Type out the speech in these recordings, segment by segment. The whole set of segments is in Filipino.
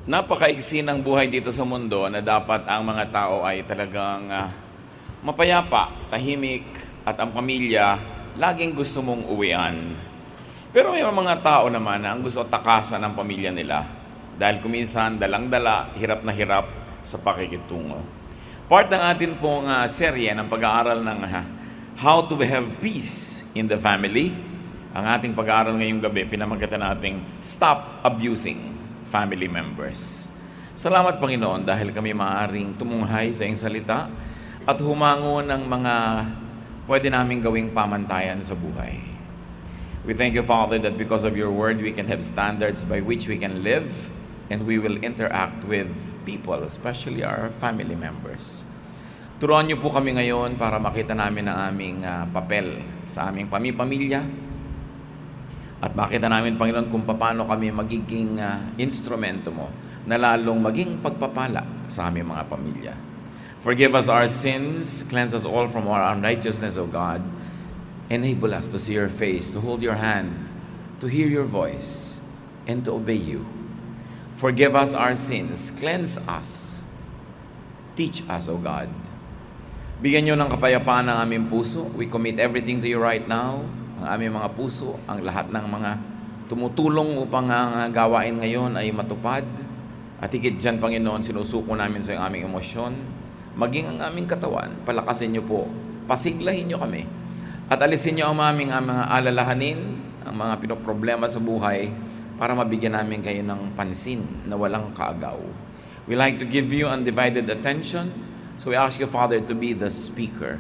Napakaigsi ng buhay dito sa mundo na dapat ang mga tao ay talagang mapayapa, tahimik, at ang pamilya laging gusto mong uwian. Pero may mga tao naman na ang gusto takasan ng pamilya nila dahil kuminsan dalang-dala, hirap na hirap sa pakikitungo. Part ng atin pong serye ng pag-aaral ng How to Have Peace in the Family. Ang ating pag-aaral ngayong gabi, pinamagatan nating Stop Abusing Family Members. Salamat Panginoon dahil kami maaaring tumunghay sa iyong salita at humango ng mga pwede namin gawing pamantayan sa buhay. We thank you, Father, that because of your word, we can have standards by which we can live and we will interact with people, especially our family members. Turuan niyo po kami ngayon para makita namin ang aming papel sa aming pamilya at makita namin, Panginoon, kung paano kami magiging instrumento mo na lalong maging pagpapala sa aming mga pamilya. Forgive us our sins, cleanse us all from our unrighteousness, O God. Enable us to see your face, to hold your hand, to hear your voice, and to obey you. Forgive us our sins, cleanse us, teach us, O God. Bigyan niyo ng kapayapaan ang aming puso. We commit everything to you right now. Ang aming mga puso, ang lahat ng mga tumutulong upang ang gawain ngayon ay matupad. At higit dyan, Panginoon, sinusuko namin sa aming emosyon. Maging ang aming katawan, palakasin niyo po, pasiglahin niyo kami. At alisin niyo ang aming mga alalahanin, ang mga pinoproblema sa buhay, para mabigyan namin kayo ng pansin na walang kaagaw. We like to give you undivided attention, so we ask you, Father, to be the speaker.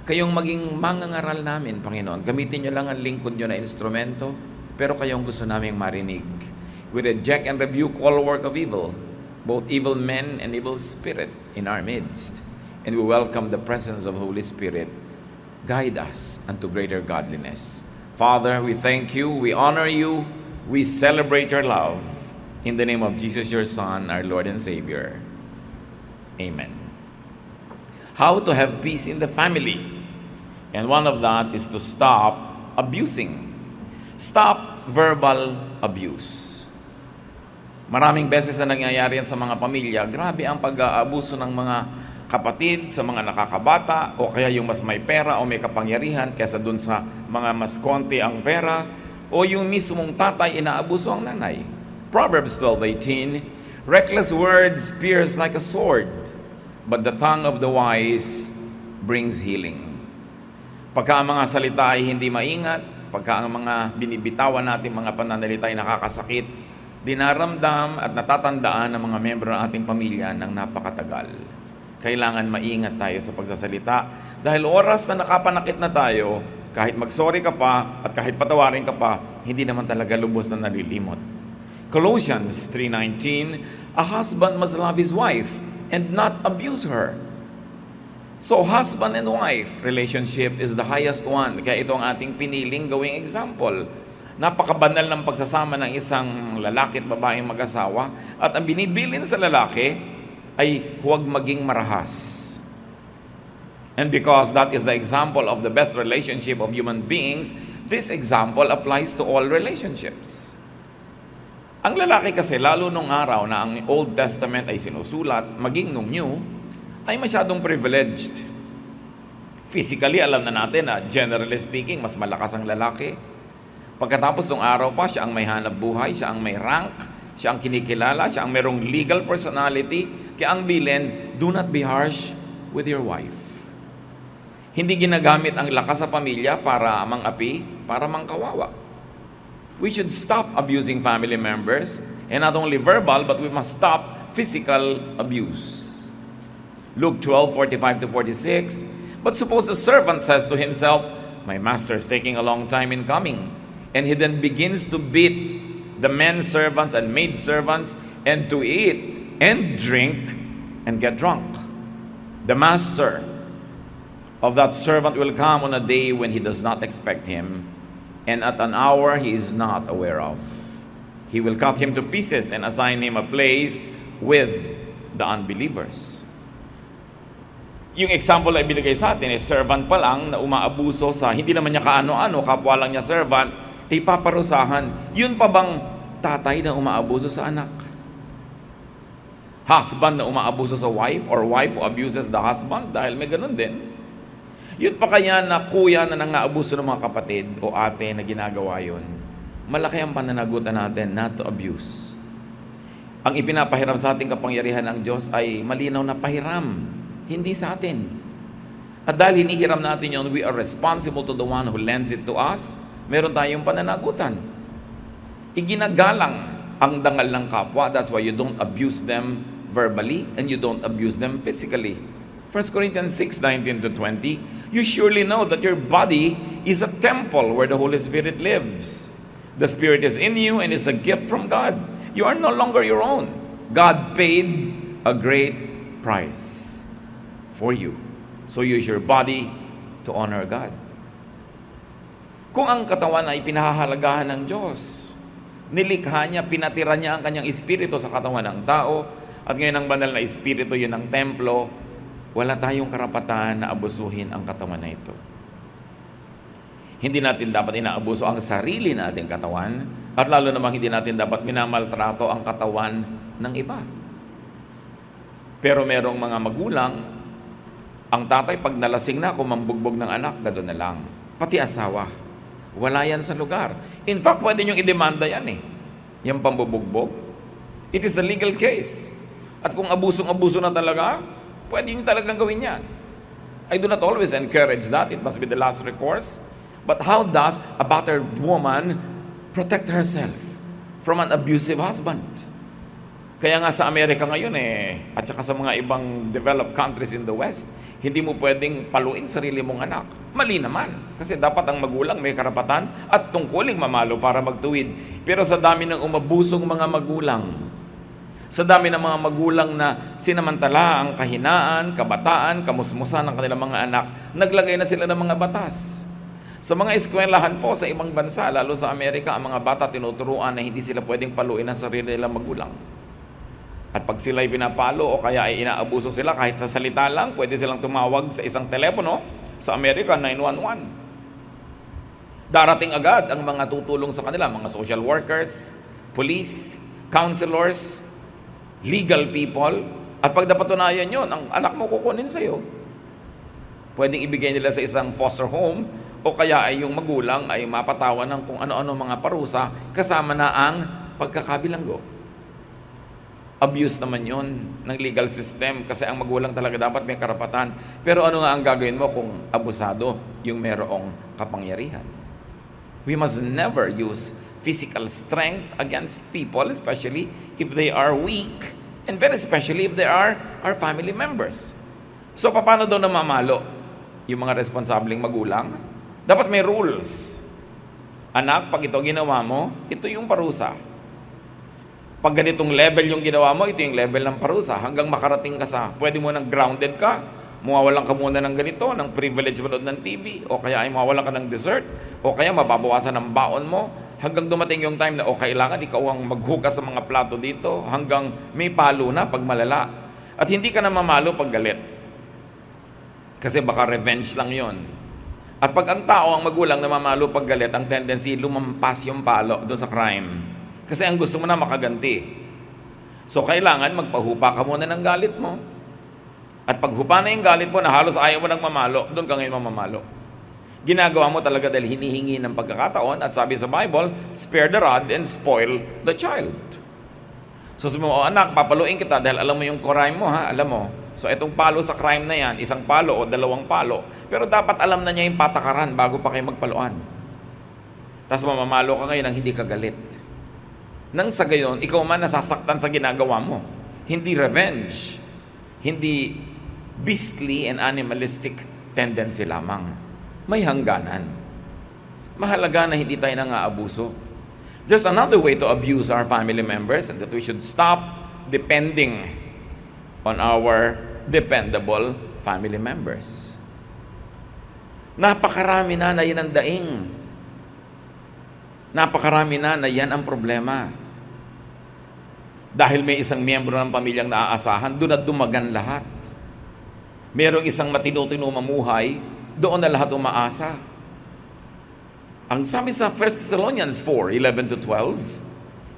Kayong maging mangangaral namin, Panginoon. Gamitin niyo lang ang lingkod niyo na instrumento, pero kayong gusto naming marinig. We reject and rebuke all work of evil, both evil men and evil spirit in our midst. And we welcome the presence of Holy Spirit. Guide us unto greater godliness. Father, we thank you, we honor you, we celebrate your love. In the name of Jesus, your Son, our Lord and Savior. Amen. How to have peace in the family. And one of that is to stop abusing. Stop verbal abuse. Maraming beses na nangyayari yan sa mga pamilya. Grabe ang pag-aabuso ng mga kapatid sa mga nakakabata o kaya yung mas may pera o may kapangyarihan kaysa dun sa mga mas konti ang pera o yung mismong tatay inaabuso ang nanay. Proverbs 12:18, reckless words pierce like a sword, but the tongue of the wise brings healing. Pagka ang mga salita ay hindi maingat, pagka ang mga binibitawan natin mga pananalita ay nakakasakit, dinaramdam at natatandaan ng mga miyembro ng ating pamilya ng napakatagal. Kailangan maingat tayo sa pagsasalita dahil oras na nakapanakit na tayo, kahit mag-sorry ka pa at kahit patawarin ka pa, hindi naman talaga lubos na nalilimot. Colossians 3:19, a husband must love his wife and not abuse her. So, husband and wife relationship is the highest one. Kaya ito ang ating piniling gawing example. Napakabanal ng pagsasama ng isang lalaki at babaeng mag-asawa at ang binibilin sa lalaki ay huwag maging marahas. And because that is the example of the best relationship of human beings, this example applies to all relationships. Ang lalaki kasi, lalo nung araw na ang Old Testament ay sinusulat, maging nung New, ay masyadong privileged. Physically, alam na natin na generally speaking, mas malakas ang lalaki. Pagkatapos ng araw pa, siya ang may hanap buhay, siya ang may rank, siya ang kinikilala, siya ang merong legal personality. Kaya ang bilin, do not be harsh with your wife. Hindi ginagamit ang lakas sa pamilya para mangapi, para mangkawawa. We should stop abusing family members, and not only verbal, but we must stop physical abuse. Luke 12:45-46, but suppose the servant says to himself, my master is taking a long time in coming, and he then begins to beat the men servants and maid servants, and to eat and drink and get drunk. The master of that servant will come on a day when he does not expect him, and at an hour he is not aware of. He will cut him to pieces and assign him a place with the unbelievers. Yung example na ibinigay sa atin is servant pa lang na umaabuso sa hindi naman niya kaano-ano, kapwa lang niya servant, ipaparusahan. Yun pa bang tatay na umaabuso sa anak? Husband na umaabuso sa wife or wife who abuses the husband dahil may ganun din. Yun pa kaya na kuya na nangaabuso ng mga kapatid o ate na ginagawa yun. Malaki ang pananagutan natin not to abuse. Ang ipinapahiram sa ating kapangyarihan ng Diyos ay malinaw na pahiram, hindi sa atin. At dahil hinihiram natin yun, we are responsible to the one who lends it to us. Meron tayong pananagutan. Iginagalang ang dangal ng kapwa. That's why you don't abuse them verbally and you don't abuse them physically. 1 Corinthians 6:19-20, you surely know that your body is a temple where the Holy Spirit lives. The Spirit is in you and is a gift from God. You are no longer your own. God paid a great price for you. So use your body to honor God. Kung ang katawan ay pinahahalagahan ng Diyos, nilikha niya, pinatira niya ang kanyang espiritu sa katawan ng tao, at ngayon ang banal na espiritu yun ang templo, wala tayong karapatan na abusuhin ang katawan na ito. Hindi natin dapat inaabuso ang sarili nating katawan, at lalo namang hindi natin dapat minamaltrato ang katawan ng iba. Pero merong mga magulang, ang tatay pag nalasing na, kumambugbog ng anak, gano'n na lang. Pati asawa, wala yan sa lugar. In fact, pwede niyong idemanda yan yung pambubugbog. It is a legal case. At kung abusong-abuso na talaga, pwede niyo talagang gawin yan. I do not always encourage that. It must be the last recourse. But how does a battered woman protect herself from an abusive husband? Kaya nga sa Amerika ngayon at saka sa mga ibang developed countries in the West, hindi mo pwedeng paluin sarili mong anak. Mali naman. Kasi dapat ang magulang may karapatan at tungkuling mamalo para magtuwid. Pero sa dami ng umabusong mga magulang, sa dami ng mga magulang na sinamantala ang kahinaan, kabataan, kamusmusan ng kanilang mga anak, naglagay na sila ng mga batas. Sa mga eskwelahan po sa ibang bansa, lalo sa Amerika, ang mga bata tinuturuan na hindi sila pwedeng paluin ang sarili nilang magulang. At pag sila'y pinapalo o kaya ay inaabuso sila kahit sa salita lang, pwede silang tumawag sa isang telepono sa Amerika, 911. Darating agad ang mga tutulong sa kanila, mga social workers, police, counselors, legal people. At pag napatunayan yun, ang anak mo kukunin sa'yo. Pwedeng ibigay nila sa isang foster home o kaya ay yung magulang ay mapatawan ng kung ano-ano mga parusa kasama na ang pagkakabilanggo. Abuse naman yon ng legal system kasi ang magulang talaga dapat may karapatan. Pero ano nga ang gagawin mo kung abusado yung merong kapangyarihan? We must never use physical strength against people, especially if they are weak, and very especially if they are our family members. So paano daw namamalo yung mga responsableng magulang? Dapat may rules. Anak, pag ito ginawa mo, ito yung parusa. Pag ganitong level yung ginawa mo, ito yung level ng parusa. Hanggang makarating ka sa, pwede mo nang grounded ka, mawawalan ka muna ng ganito, ng privilege manood ng TV, o kaya ay mawawalan ka ng dessert, o kaya mababawasan ng baon mo, hanggang dumating yung time na, o kailangan ikaw ang maghugas sa mga plato dito, hanggang may palo na pag malala. At hindi ka na mamalo pag galit. Kasi baka revenge lang yon. At pag ang tao, ang magulang na mamalo pag galit, ang tendency, lumampas yung palo doon sa crime. Kasi ang gusto mo na makaganti. So kailangan magpahupa ka muna ng galit mo. At pag hupa na yung galit mo na halos ayaw mo nang mamalo, doon ka ngayon mamamalo. Ginagawa mo talaga dahil hinihingi ng pagkakataon at sabi sa Bible, spare the rod and spoil the child. So sabi mo, anak, papaluin kita dahil alam mo yung crime mo, alam mo. So itong palo sa crime na yan, isang palo o dalawang palo. Pero dapat alam na niya yung patakaran bago pa kayo magpaluan. Tapos mamamalo ka ngayon nang hindi ka galit. Nang sa gayon, ikaw man nasasaktan sa ginagawa mo. Hindi revenge. Hindi beastly and animalistic tendency lamang. May hangganan. Mahalaga na hindi tayo nang-aabuso. There's another way to abuse our family members and that we should stop depending on our dependable family members. Napakarami na yan ang daing. Napakarami na yan ang problema. Dahil may isang miyembro ng pamilyang naaasahan, doon at dumagan lahat. Merong isang matino-tino mamuhay, doon na lahat umaasa. Ang sabi sa 1 Thessalonians 4:11-12,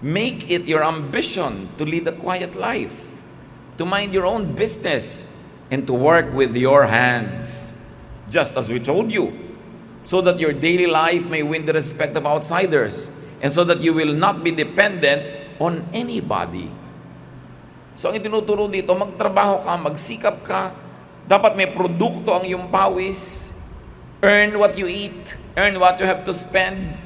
make it your ambition to lead a quiet life, to mind your own business, and to work with your hands, just as we told you, so that your daily life may win the respect of outsiders, and so that you will not be dependent on anybody. So ang itinuturo dito, magtrabaho ka, magsikap ka, dapat may produkto ang iyong pawis, earn what you eat, earn what you have to spend.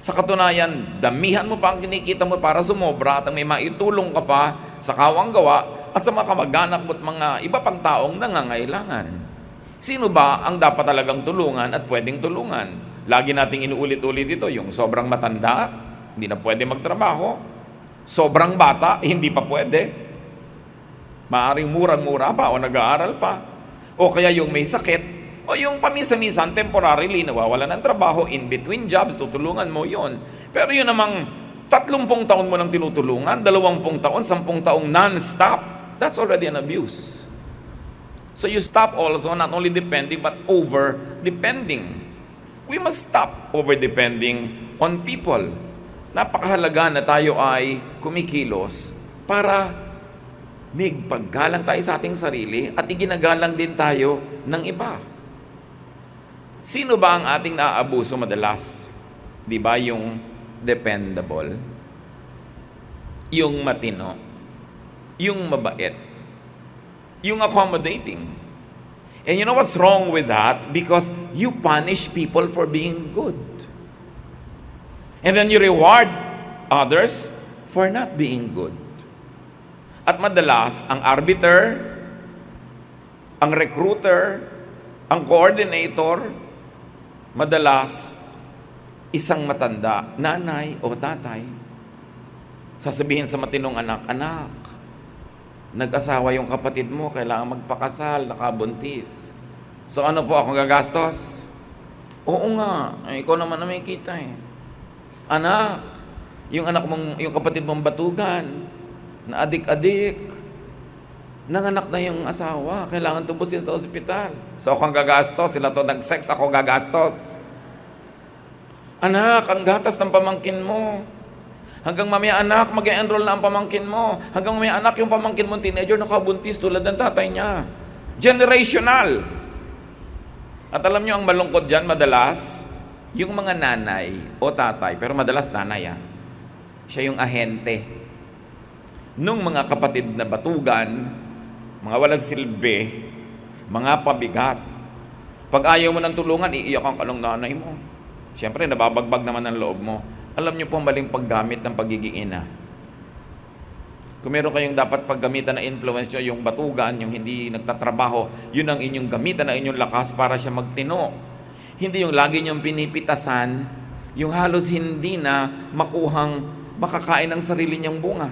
Sa katunayan, damihan mo pa ang kinikita mo para sumobra at may maitulong ka pa sa kawang-gawa at sa mga kamag-anak mo at mga iba pang taong nangangailangan. Sino ba ang dapat talagang tulungan at pwedeng tulungan? Lagi nating inuulit-ulit ito, yung sobrang matanda, hindi na pwede magtrabaho. Sobrang bata, hindi pa pwede. Maaring murang-mura pa o nag-aaral pa. O kaya yung may sakit, o yung pamisa-misan, temporarily, nawawala ng trabaho, in between jobs, tutulungan mo yon. Pero yun namang 30 taon mo lang tinutulungan, 20 taon, 10 taong non-stop, that's already an abuse. So you stop also not only depending but over-depending. We must stop over-depending on people. Napakahalaga na tayo ay kumikilos para may paggalang tayo sa ating sarili at iginagalang din tayo ng iba. Sino ba ang ating naaabuso madalas? Di ba yung dependable? Yung matino? Yung mabait? Yung accommodating? And you know what's wrong with that? Because you punish people for being good. And then you reward others for not being good. At madalas, ang arbiter, ang recruiter, ang coordinator, madalas, isang matanda, nanay o tatay, sasabihin sa matinong anak, anak, nag-asawa yung kapatid mo, kailangan magpakasal, nakabuntis. So ano po, akong gagastos? Oo nga, ikaw naman na may kita eh. Anak, yung kapatid mong batugan, na adik-adik, nanganak na yung asawa, kailangan tubusin sa ospital. So ako ang gagastos, sila to nag-sex, ako gagastos. Anak, ang gatas ng pamangkin mo. Hanggang mamaya anak, mag-enroll na ang pamangkin mo. Hanggang mamaya anak, yung pamangkin mo teenager, nakabuntis tulad ng tatay niya. Generational. At alam nyo, ang malungkot dyan, madalas, yung mga nanay o tatay, pero madalas nanay siya yung ahente. Nung mga kapatid na batugan, mga walang silbi, mga pabigat. Pag ayaw mo ng tulungan, iiyakan ka ng nanay mo. Siyempre, nababagbag naman ang loob mo. Alam niyo po ang maling paggamit ng pagiging ina. Kung meron kayong dapat paggamitan na influence nyo, yung batugan, yung hindi nagtatrabaho, yun ang inyong gamitan na inyong lakas para siya magtino. Hindi yung lagi nyong pinipitasan, yung halos hindi na makuhang makakain ng sarili niyang bunga.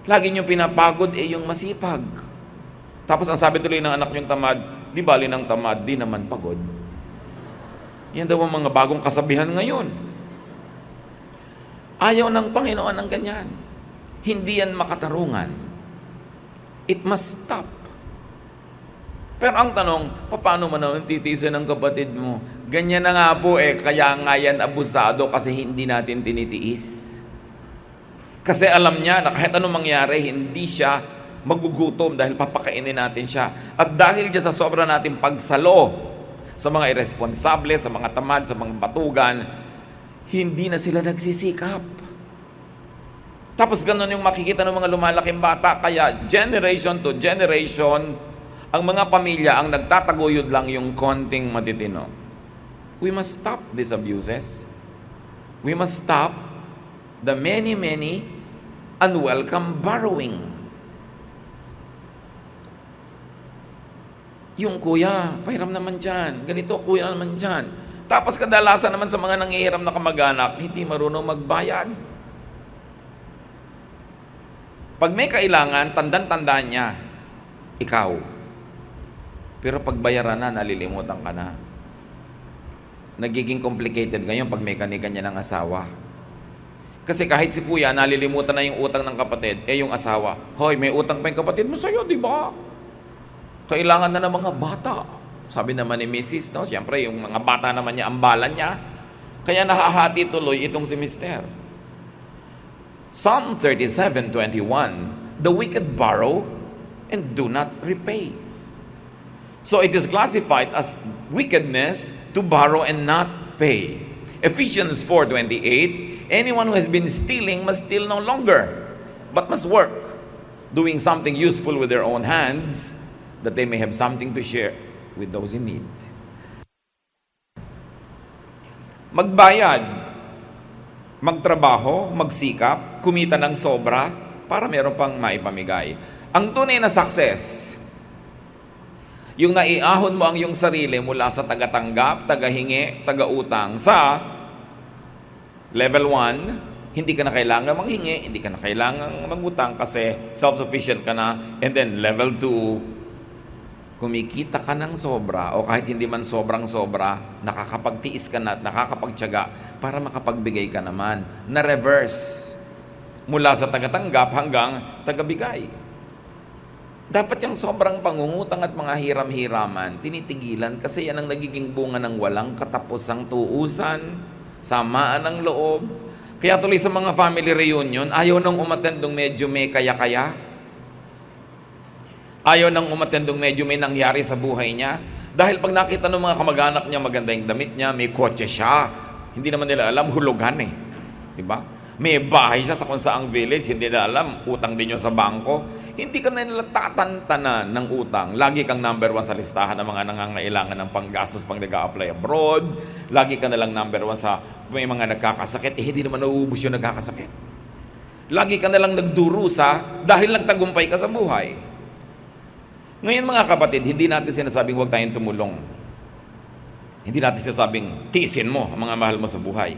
Lagi niyong pinapagod yung masipag. Tapos ang sabi tuloy ng anak niyong tamad, di bali ng tamad, di naman pagod. Yan daw ang mga bagong kasabihan ngayon. Ayaw ng Panginoon ng ganyan. Hindi yan makatarungan. It must stop. Pero ang tanong, paano mo naman titiisin ng kapatid mo? Ganyan na nga po kaya nga yan abusado kasi hindi natin tinitiis. Kasi alam niya na kahit anong mangyari, hindi siya magugutom dahil papakainin natin siya. At dahil dyan sa sobra natin pagsalo sa mga irresponsable, sa mga tamad, sa mga batugan, hindi na sila nagsisikap. Tapos ganun yung makikita ng mga lumalaking bata. Kaya generation to generation, ang mga pamilya ang nagtataguyod lang yung konting matitino. We must stop these abuses. We must stop the many unwelcome borrowing. Yung kuya, pahiram naman dyan. Ganito, kuya naman dyan. Tapos kadalasan naman sa mga nangihiram na kamag-anak, hindi marunong magbayad. Pag may kailangan, tandang-tanda niya, ikaw. Pero pag bayaran na, nalilimutan ka na. Nagiging complicated ngayon pag may kanya ng asawa. Kasi kahit si kuya, nalilimutan na yung utang ng kapatid, yung asawa, hoy, may utang pa yung kapatid mo sa'yo, di ba? Kailangan na ng mga bata. Sabi naman ni Mrs., no? Siyempre, yung mga bata naman niya, ambalan niya. Kaya nahahati tuloy itong si Mister. Psalm 37:21, The wicked borrow and do not repay. So it is classified as wickedness to borrow and not pay. Ephesians 4:28, anyone who has been stealing must steal no longer, but must work, doing something useful with their own hands, that they may have something to share with those in need. Magbayad, magtrabaho, magsikap, kumita ng sobra para meron pang maipamigay. Ang tunay na success, yung naiahon mo ang iyong sarili mula sa tagatanggap, tagahingi, tagautang sa level 1, hindi ka na kailangan manghingi, hindi ka na kailangan mangutang kasi self-sufficient ka na. And then level 2, kumikita ka ng sobra o kahit hindi man sobrang-sobra, nakakapagtiis ka na at nakakapagtiyaga para makapagbigay ka naman. Na-reverse mula sa tagatanggap hanggang tagabigay. Dapat yung sobrang pangungutang at mga hiram-hiraman, tinitigilan kasi yan ang nagiging bunga ng walang katapusang tuusan, samaan ng loob. Kaya tuloy sa mga family reunion, ayaw nang umattend nung medyo may kaya-kaya. Ayaw nang umattend nung medyo may nangyari sa buhay niya. Dahil pag nakita ng mga kamag-anak niya, maganda yung damit niya, may kotse siya, hindi naman nila alam, hulugan eh. Diba? May bahay siya sa kung saang village, hindi nila alam, utang din yun sa bangko. Hindi ka na nila tatantanan ng utang. Lagi kang number 1 sa listahan ng mga nangangailangan ng panggastos pang nag-a-apply abroad. Lagi ka na lang number 1 sa may mga nagkakasakit. Hindi naman nauubos yung nagkakasakit. Lagi ka na lang nagdurusa dahil nagtagumpay ka sa buhay. Ngayon mga kapatid, hindi natin sinasabing huwag tayong tumulong. Hindi natin sinasabing tiisin mo ang mga mahal mo sa buhay.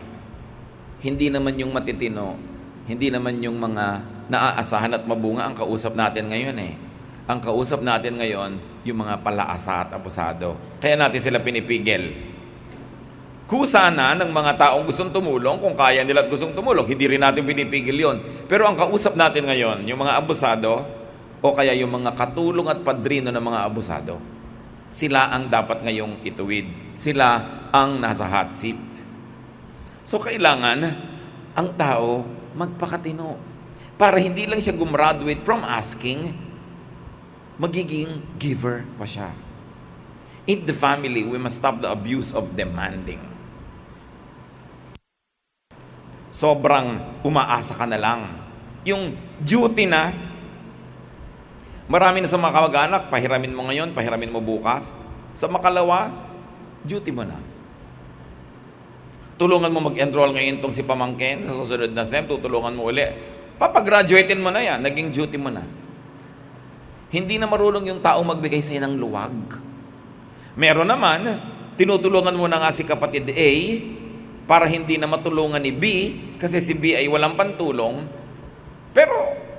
Hindi naman yung matitino, hindi naman yung mga naaasahan at mabunga ang kausap natin ngayon eh. Ang kausap natin ngayon, yung mga palaasa at abusado. Kaya natin sila pinipigil. Kusa na ng mga taong gustong tumulong, kung kaya nila at gustong tumulong, hindi rin natin pinipigil yon. Pero ang kausap natin ngayon, yung mga abusado, o kaya yung mga katulong at padrino ng mga abusado, sila ang dapat ngayong ituwid. Sila ang nasa hot seat. So kailangan ang tao magpakatino para hindi lang siya gumraduate from asking, magiging giver pa siya. In the family, we must stop the abuse of demanding. Sobrang umaasa ka na lang. Yung duty na, marami na sa mga kamag-anak, pahiramin mo ngayon, pahiramin mo bukas. Sa makalawa, duty mo na. Tulungan mo mag-enroll ngayon itong si pamangkin, sa susunod na SEM, tutulungan mo uli. Papagraduatein mo na yan, naging duty mo na. Hindi na marunong yung tao magbigay sa'yo ng luwag. Meron naman, tinutulungan mo na nga si kapatid A, para hindi na matulungan ni B, kasi si B ay walang pantulong, pero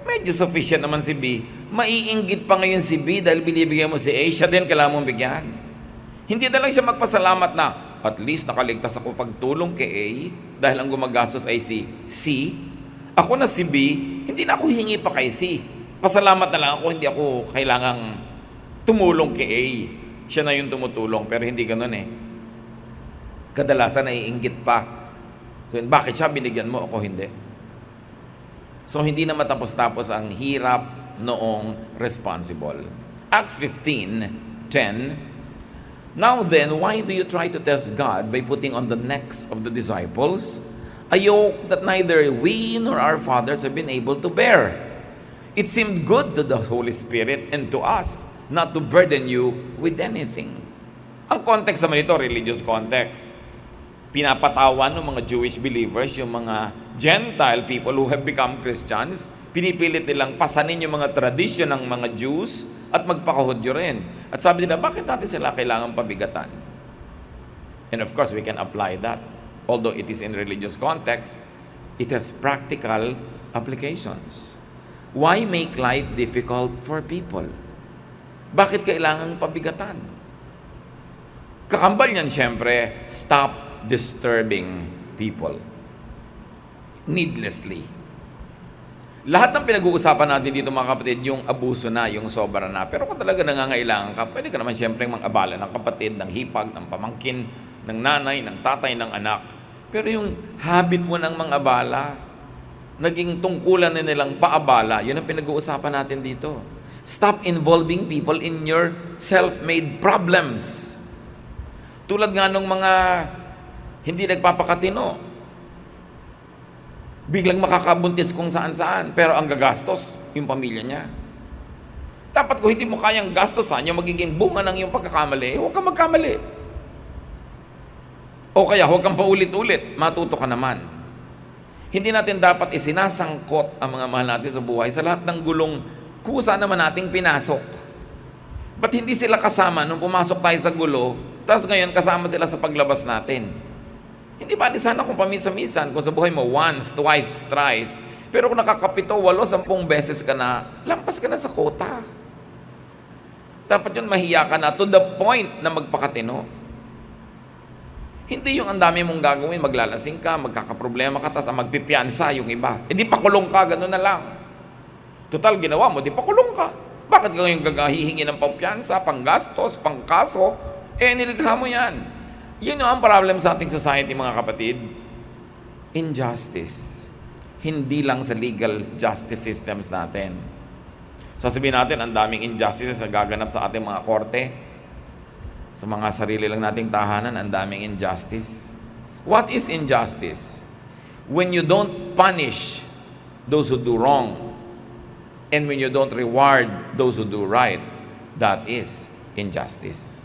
medyo sufficient naman si B. Maiinggit pa ngayon si B dahil binibigyan mo si A, siya din kailangan mong bigyan. Hindi na lang siya magpasalamat na, at least nakaligtas ako pagtulong kay A dahil ang gumagastos ay si C. Ako na si B, hindi na ako hingi pa kay C. Pasalamat na lang ako, hindi ako kailangang tumulong kay A. Siya na yung tumutulong, pero hindi ganun eh. Kadalasan naiinggit pa. So, bakit siya binigyan mo, ako hindi? So, hindi na matapos-tapos ang hirap noong responsible. Acts 15:10. Now then, why do you try to test God by putting on the necks of the disciples a yoke that neither we nor our fathers have been able to bear? It seemed good to the Holy Spirit and to us not to burden you with anything. Ang context naman ito, religious context. Pinapatawan ng mga Jewish believers, yung mga Gentile people who have become Christians, pinipilit nilang pasanin yung mga tradisyon ng mga Jews at magpakahudyo rin. At sabi nila, bakit natin sila kailangan pabigatan? And of course, we can apply that. Although it is in religious context, it has practical applications. Why make life difficult for people? Bakit kailangan pabigatan? Kakambal niyan, syempre, stop disturbing people needlessly. Lahat ng pinag-uusapan natin dito mga kapatid, yung abuso na, yung sobra na. Pero kung talaga nangangailangan ka, pwede ka naman siyempre mag-abala ng kapatid, ng hipag, ng pamangkin, ng nanay, ng tatay, ng anak. Pero yung habit mo ng mang-abala, naging tungkulan na nilang paabala. Yun ang pinag-uusapan natin dito. Stop involving people in your self-made problems. Tulad nga nung mga hindi nagpapakatino. Biglang makakabuntis kung saan-saan, pero ang gagastos, yung pamilya niya. Dapat kung hindi mo kayang gastosan, yung magiging bunga ng iyong pagkakamali, huwag kang magkamali. O kaya huwag kang paulit-ulit, matuto ka naman. Hindi natin dapat isinasangkot ang mga mahal natin sa buhay sa lahat ng gulong kusa naman nating pinasok. Ba't hindi sila kasama nung pumasok tayo sa gulo, tapos ngayon kasama sila sa paglabas natin? Hindi ba, sana kung pamisa-misan, kung sa buhay mo once, twice, thrice, pero kung nakakapito, 8, 10 beses ka na, lampas ka na sa kota. Dapat yun, mahiya ka na to the point na magpakatino. Hindi yung ang dami mong gagawin, maglalasing ka, magkakaproblema ka, tapos magpipiansa yung iba. E di pakulong ka, gano'n na lang. Total, ginawa mo, di pakulong ka. Bakit ka ngayon hihingi ng pampiyansa, panggastos, pangkaso? Nilikha mo yan. Yun yung ang problem sa ating society, mga kapatid. Injustice. Hindi lang sa legal justice systems natin. Sasabihin natin, ang daming injustices na gaganap sa ating mga korte. Sa mga sarili lang nating tahanan, ang daming injustice. What is injustice? When you don't punish those who do wrong, and when you don't reward those who do right, that is injustice.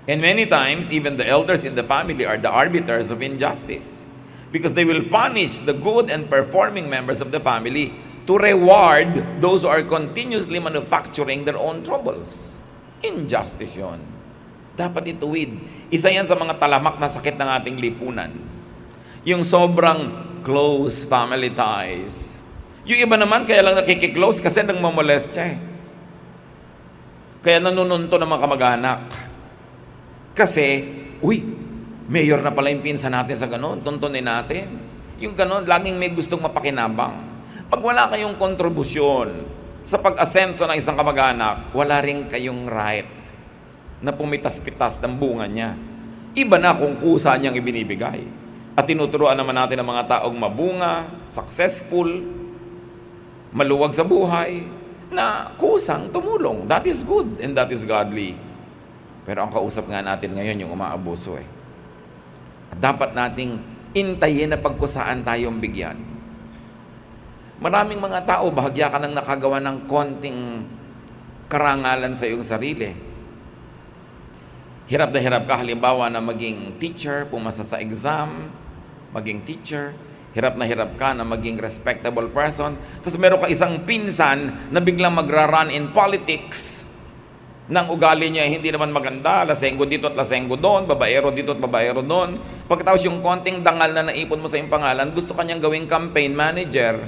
And many times, even the elders in the family are the arbiters of injustice, because they will punish the good and performing members of the family to reward those who are continuously manufacturing their own troubles. Injustice yun. Dapat ituwid. Isa yan sa mga talamak na sakit ng ating lipunan. Yung sobrang close family ties. Yung iba naman, kaya lang nakikiklose kasi nang mamolest siya eh. Kaya nanununto ng mga kamag-anak. Kasi, mayor na pala yung pinsan natin sa ganun, tuntunin natin. Yung ganun, laging may gustong mapakinabang. Pag wala kayong kontribusyon sa pag-asenso ng isang kamag-anak, wala rin kayong right na pumitas-pitas ng bunga niya. Iba na kung kusa niyang ibinibigay. At tinuturuan naman natin ang mga taong mabunga, successful, maluwag sa buhay, na kusang tumulong. That is good and that is godly. Pero ang kausap nga natin ngayon yung umaabuso eh. Dapat nating intayin na pagkusaan tayong bigyan. Maraming mga tao, bahagya ka nang nakagawa ng konting karangalan sa iyong sarili. Hirap na hirap ka halimbawa na maging teacher, pumasa sa exam, maging teacher. Hirap na hirap ka na maging respectable person. Tapos meron ka isang pinsan na biglang magra-run in politics. Nang ugali niya hindi naman maganda, lasenggo dito at lasenggo doon, babaero dito at babaero doon. Pagkatapos yung konting dangal na naipon mo sa iyong pangalan, gusto kanyang gawing campaign manager.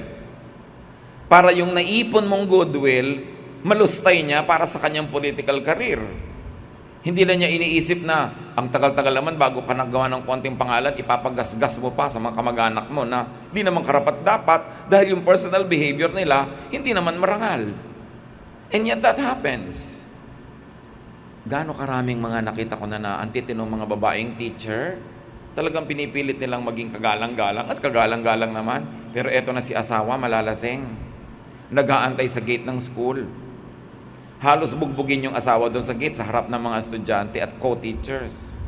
Para yung naipon mong goodwill, malustay niya para sa kanyang political career. Hindi na niya iniisip na ang tagal-tagal naman bago ka nagawa ng konting pangalan, ipapagasgas mo pa sa mga kamag-anak mo na di naman karapat-dapat dahil yung personal behavior nila hindi naman marangal. And yet that happens. Gaano karaming mga nakita ko na antitinong mga babaeng teacher, talagang pinipilit nilang maging kagalang-galang at kagalang-galang naman. Pero eto na si asawa, malalaseng. Nag-aantay sa gate ng school. Halos bugbugin yung asawa doon sa gate sa harap ng mga estudyante at co-teachers.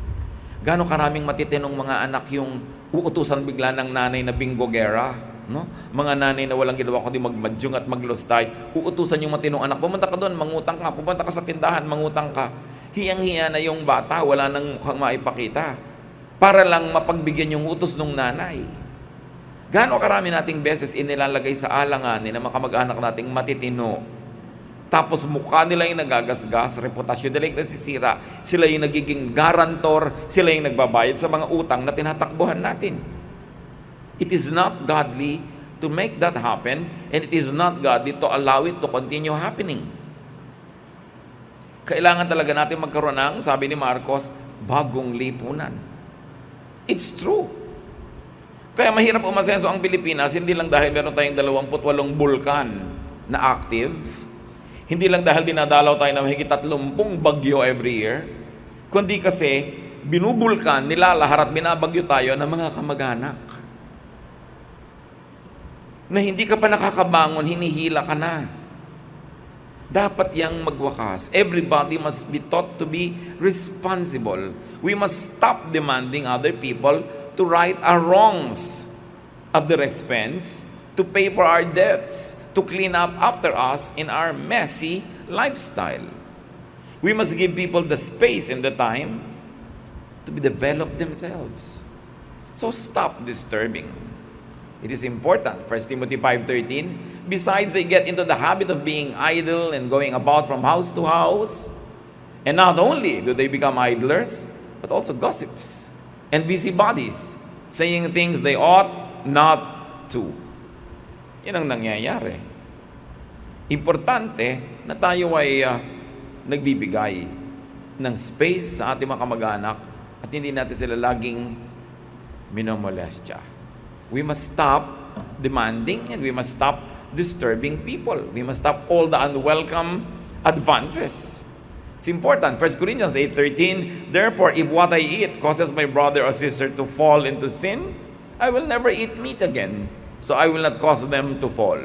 Gaano karaming matitinong mga anak yung uutusan bigla ng nanay na binggogera, no? Mga nanay na walang ginawa kundi magmadyong at maglustay. Uutusan yung matinong anak, pumunta ka doon, mangutang ka, pumunta ka sa tindahan, mangutang ka. Hiyang-hiya na yung bata, wala nang mukhang maipakita. Para lang mapagbigyan yung utos ng nanay. Gaano karami nating beses inilalagay sa alanganin ng mga kamag-anak nating matitino. Tapos mukha nila yung nagagasgas, reputasyon nila yung nasisira, sila yung nagiging garantor, sila yung nagbabayad sa mga utang na tinatakbuhan natin. It is not godly to make that happen, and it is not godly to allow it to continue happening. Kailangan talaga natin magkaroon ng, sabi ni Marcos, bagong lipunan. It's true. Kaya mahirap umasenso ang Pilipinas, hindi lang dahil meron tayong 28 bulkan na active, hindi lang dahil dinadalaw tayo ng mahigit 30 bagyo every year, kundi kasi binubulkan, nilalahat at binabagyo tayo ng mga kamag-anak. na hindi ka pa nakakabangon, hinihila ka na. Dapat yang magwakas. Everybody must be taught to be responsible. We must stop demanding other people to right our wrongs at their expense, to pay for our debts, to clean up after us in our messy lifestyle. We must give people the space and the time to develop themselves. So stop disturbing. It is important, 1 Timothy 5:13, besides they get into the habit of being idle and going about from house to house, and not only do they become idlers, but also gossips and busybodies, saying things they ought not to. Yan ang nangyayari. Importante na tayo ay nagbibigay ng space sa ating mga kamag-anak at hindi natin sila laging minomolestya. We must stop demanding and we must stop disturbing people. We must stop all the unwelcome advances. It's important. 1 Corinthians 8:13, therefore, if what I eat causes my brother or sister to fall into sin, I will never eat meat again, so I will not cause them to fall.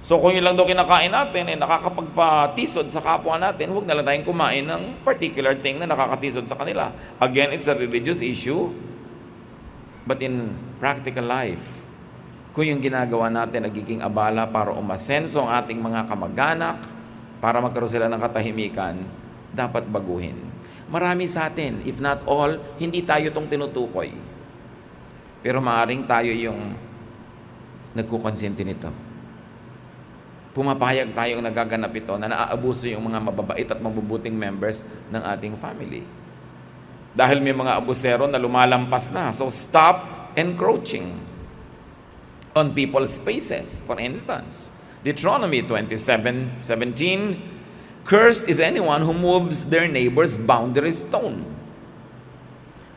So kung yun lang daw kinakain natin, nakakapagpatisod sa kapwa natin, huwag na lang tayong kumain ng particular thing na nakakatisod sa kanila. Again, it's a religious issue. But in practical life, kung yung ginagawa natin nagiging abala para umasenso ang ating mga kamag-anak, para magkaroon sila ng katahimikan, dapat baguhin. Marami sa atin, if not all, hindi tayo itong tinutukoy. Pero maaaring tayo yung nagkukonsinti nito. Pumapayag tayong nagaganap ito na naaabuso yung mga mababait at mabubuting members ng ating family. Dahil may mga abusero na lumalampas na. So stop encroaching on people's spaces. For instance, Deuteronomy 27:17, cursed is anyone who moves their neighbor's boundary stone.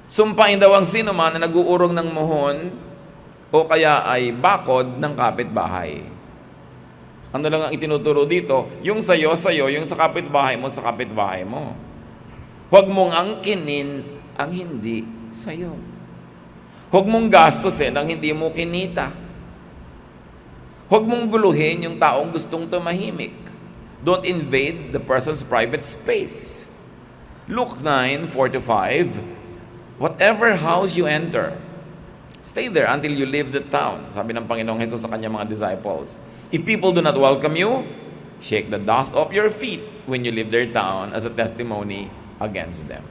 Sumpain daw ang sino man na nag-uurong ng muhon o kaya ay bakod ng kapitbahay. Ano lang ang itinuturo dito? Yung sayo, yung sa kapitbahay mo. Huwag mong angkinin ang hindi sa'yo. Huwag mong gastusin ang hindi mo kinita. Huwag mong guluhin yung taong gustong tumahimik. Don't invade the person's private space. Luke 9:4-5, whatever house you enter, stay there until you leave the town. Sabi ng Panginoong Hesus sa kanyang mga disciples. If people do not welcome you, shake the dust off your feet when you leave their town as a testimony against them.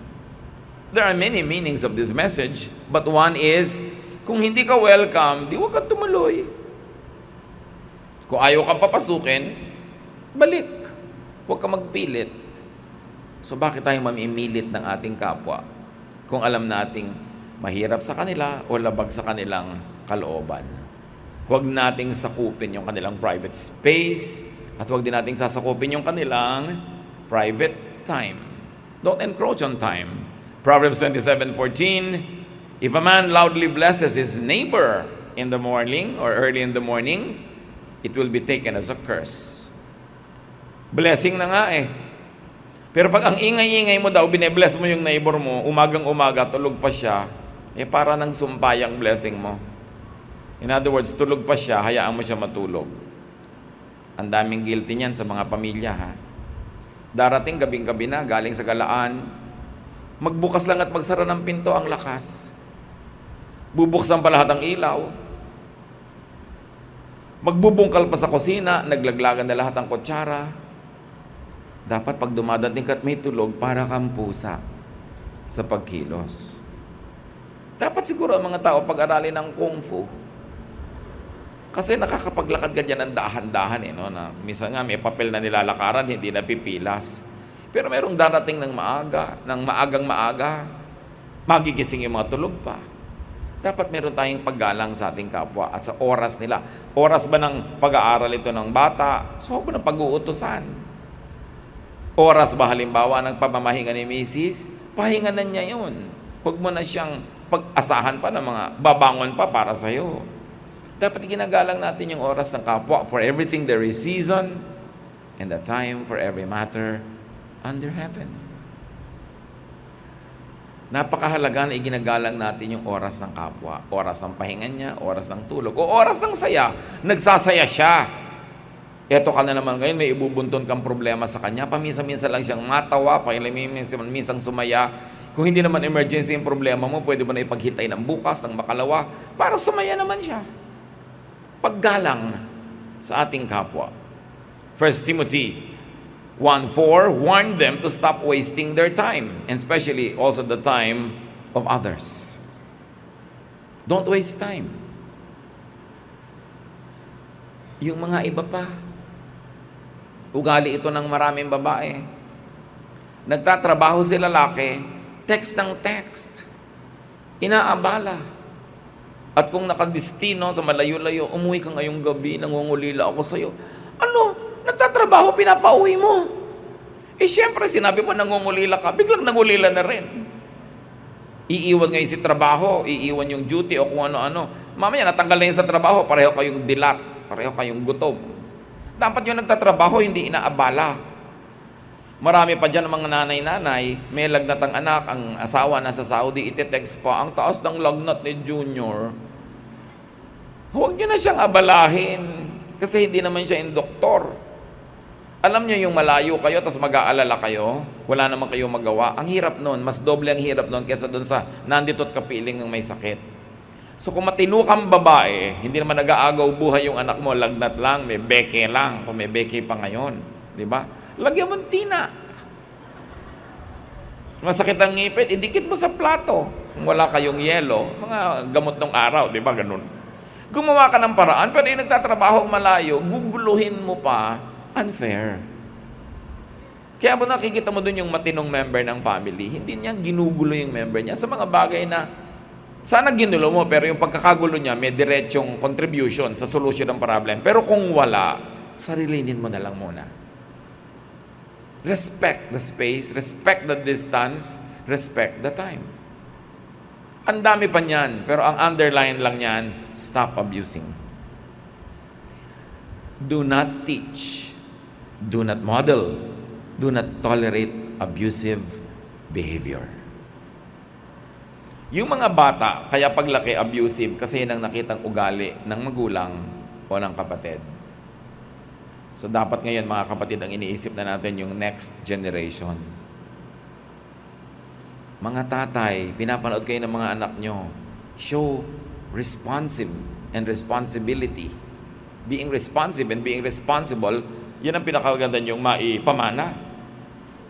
There are many meanings of this message, but one is, kung hindi ka welcome, di huwag kang tumuloy. Kung ayaw kang papasukin, balik. Huwag kang magpilit. So bakit tayo mamimilit ng ating kapwa kung alam nating mahirap sa kanila o labag sa kanilang kalooban? Huwag nating sakupin yung kanilang private space at huwag din nating sasakupin yung kanilang private time. Don't encroach on time. Proverbs 27:14, if a man loudly blesses his neighbor in the morning or early in the morning, it will be taken as a curse. Blessing na nga eh. Pero pag ang ingay-ingay mo daw, bine-bless mo yung neighbor mo, umagang-umaga, tulog pa siya, para nang sumpay ang blessing mo. In other words, tulog pa siya, hayaan mo siya matulog. Ang daming guilty niyan sa mga pamilya, ha? Darating gabing-gabi na, galing sa galaan, magbukas lang at magsara ng pinto ang lakas. Bubuksan pa lahat ang ilaw. Magbubungkal pa sa kusina, naglaglagan na lahat ang kutsara. Dapat pag dumadating ka at may tulog, para kang pusa sa pagkilos. Dapat siguro ang mga tao pag-aralin ng Kung Fu. Kasi nakakapaglakad ka dyan ng dahan-dahan no? Na minsan nga may papel na nilalakaran, hindi napipilas. Pero merong darating ng maagang maaga, magigising yung mga tulog pa. Dapat meron tayong paggalang sa ating kapwa at sa oras nila. Oras ba ng pag-aaral ito ng bata? So ba ng pag-uutusan? Oras ba halimbawa ng pamamahinga ni Mrs.? Pahinganan niya yun. Huwag mo na siyang pag-asahan pa ng mga babangon pa para sa'yo. Dapat ginagalang natin yung oras ng kapwa. For everything there is season, and a time for every matter under heaven. Napakahalaga na iginagalang natin yung oras ng kapwa. Oras ng pahinga niya, oras ng tulog, o oras ng saya. Nagsasaya siya. Eto ka na naman ngayon, may ibubunton kang problema sa kanya. Paminsan-minsan lang siyang matawa, minsan sumaya. Kung hindi naman emergency yung problema mo, pwede mo na ipaghitay ng bukas, ng makalawa, para sumaya naman siya. Paggalang sa ating kapwa. 1 Timothy 1:4, warn them to stop wasting their time, and especially also the time of others. Don't waste time. Yung mga iba pa, ugali ito ng maraming babae. Nagtatrabaho si lalaki, text ng text. Inaabala. At kung nakadestino sa malayo-layo, umuwi ka ngayong gabi, nangungulila ako sa'yo. Ano? Nagtatrabaho, pinapauwi mo. Eh, syempre, sinabi mo nangungulila ka, biglang nangulila na rin. Iiwan ngayon si trabaho, iiwan yung duty o kung ano-ano. Mamaya, natanggal na yun sa trabaho, pareho kayong dilat, pareho kayong gutom. Dapat yung nagtatrabaho, hindi inaabala. Marami pa dyan mga nanay-nanay, may lagnat ang anak, ang asawa nasa Saudi, ite-text pa, ang taas ng lagnat ni Junior. Huwag nyo na siyang abalahin, kasi hindi naman siya yung doktor. Alam niyo yung malayo kayo, tapos mag-aalala kayo, wala naman kayong magawa. Ang hirap nun, mas doble ang hirap nun kesa dun sa nandito't kapiling ng may sakit. So kung matino kang babae, hindi naman nag-aagaw buhay yung anak mo, lagnat lang, may beke lang, kung may beke pa ngayon. Di ba? Lagyan mo ng tina. Masakit ang ngipit, idikit mo sa plato. Kung wala kayong yelo, mga gamot ng araw, di ba? Ganun. Gumawa ka ng paraan, pero yung nagtatrabaho malayo, guguluhin mo pa, unfair. Kaya mo nakikita mo dun yung matinong member ng family, hindi niya ginugulo yung member niya sa mga bagay na sana ginulo mo, pero yung pagkakagulo niya may diretsong contribution sa solution ng problem. Pero kung wala, sarilinin mo na lang muna. Respect the space, respect the distance, respect the time. Ang dami pa niyan, pero ang underline lang niyan, stop abusing. Do not teach. Do not model. Do not tolerate abusive behavior. Yung mga bata, kaya paglaki abusive kasi yun ang nakitang ugali ng magulang o ng kapatid. So dapat ngayon mga kapatid, ang iniisip na natin yung next generation. Mga tatay, pinapanood kayo ng mga anak nyo. Show responsive and responsibility. Being responsive and being responsible, yan ang pinakaganda nyong maipamana.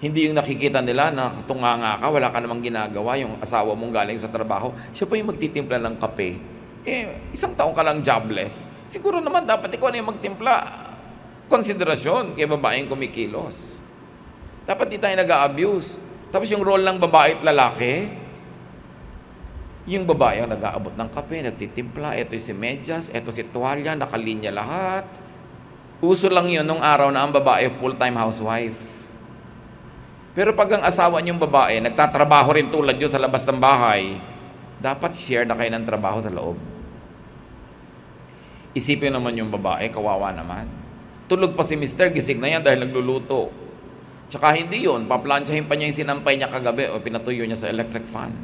Hindi yung nakikita nila na tunganga ka, wala ka namang ginagawa, yung asawa mong galing sa trabaho, siya pa yung magtitimpla ng kape. Eh, isang taong ka lang jobless. Siguro naman dapat ikaw na yung magtimpla. Konsiderasyon kay babaeng kumikilos. Dapat di tayo nag-a-abuse. Tapos yung role ng babae at lalaki, yung babae ang nag-aabot ng kape, nagtitimpla, eto si medyas, eto si tuwalya, nakalinya lahat. Uso lang yun nung araw na ang babae full-time housewife. Pero pag ang asawa niyong babae, nagtatrabaho rin tulad yun sa labas ng bahay, dapat share na kayo ng trabaho sa loob. Isipin naman yung babae, kawawa naman. Tulog pa si Mr. gising na yan dahil nagluluto. Tsaka hindi yun, paplansyahin pa niya yung sinampay niya kagabi o pinatuyo niya sa electric fan.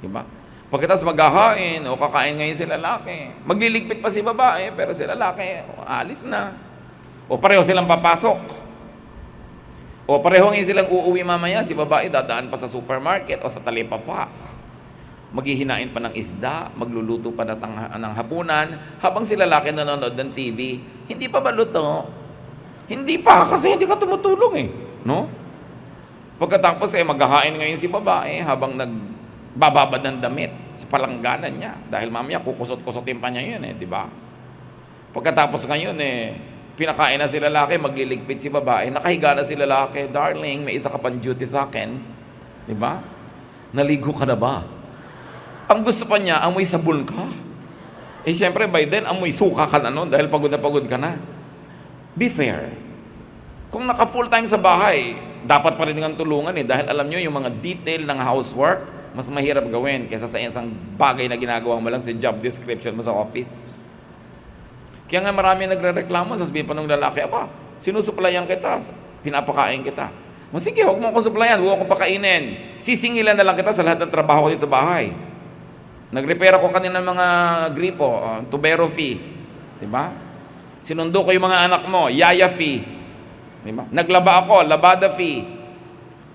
Diba? Pagkatapos maghahain o kakain ngayon si lalaki, magliligpit pa si babae, pero si lalaki, alis na. O pareho silang papasok. O pareho ngayon silang uuwi mamaya, si babae dadaan pa sa supermarket o sa talipapa. Maghihinain pa ng isda, magluluto pa ng hapunan, habang si lalaki nanonood ng TV, hindi pa ba luto? Hindi pa, kasi hindi ka tumutulong eh. No? Pagkatapos maghahain ngayon si babae habang nagbababad ng damit sa palangganan niya. Dahil mamaya kukusot-kusotin pa niya yun di ba? Pagkatapos ngayon pinakain na si lalaki, magliligpit si babae, nakahiga na si lalaki, darling, may isa ka pang duty sa akin. Di ba? Naligo ka na ba? Ang gusto pa niya, amoy sabon ka. Siyempre, by then, amoy suka ka na nun dahil pagod na pagod ka na. Be fair. Kung naka full time sa bahay, dapat pa rin ang tulungan dahil alam nyo, yung mga detail ng housework, mas mahirap gawin kaysa sa isang bagay na ginagawa mo lang sa job description mo sa office. Kaya nga marami nagre-reklamo, sasabihin pa ng lalaki, sinusuplayan kita, pinapakain kita. O sige, huwag mo akong supplyan, huwag akong pakainin. Sisingilan na lang kita sa lahat ng trabaho ko dito sa bahay. Nag-repair ako kanina ng mga gripo, tubero fee. Diba? Sinundo ko yung mga anak mo, yaya fee. Diba? Naglaba ako, labada fee.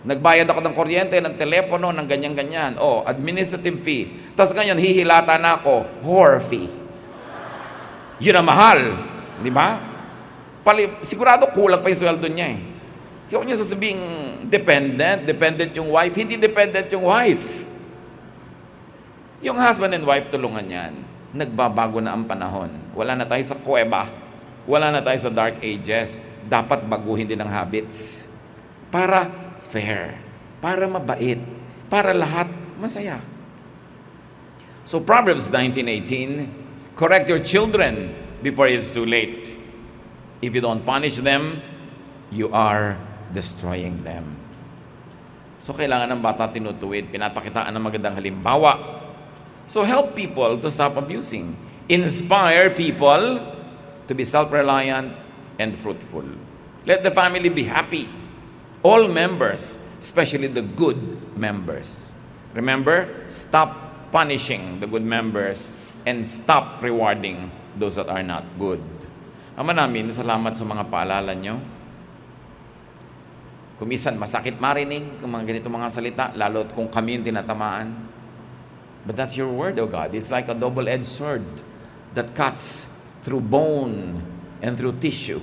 Nagbayad ako ng kuryente, ng telepono, ng ganyan-ganyan. Administrative fee. Tapos ganyan, hihilata na ako, whore fee. Yun ang mahal. Diba? Sigurado kulang pa yung sweldo niya eh. Kaya huwag niyo sasabing dependent yung wife. Hindi dependent yung wife. Yung husband and wife, tulungan yan. Nagbabago na ang panahon. Wala na tayo sa kuweba. Wala na tayo sa dark ages. Dapat baguhin din ang habits. Para fair. Para mabait. Para lahat masaya. So Proverbs 19:18, correct your children before it's too late. If you don't punish them, you are destroying them. So kailangan ng bata tinutuwid, pinapakitaan ng magandang halimbawa. So help people to stop abusing. Inspire people to be self-reliant and fruitful. Let the family be happy. All members, especially the good members. Remember, stop punishing the good members and stop rewarding those that are not good. Ama namin, salamat sa mga paalala nyo. Kumisan, masakit marinig kung mga ganito mga salita, lalo kung kami yung tinatamaan. But that's your word, O God. It's like a double-edged sword that cuts through bone and through tissue.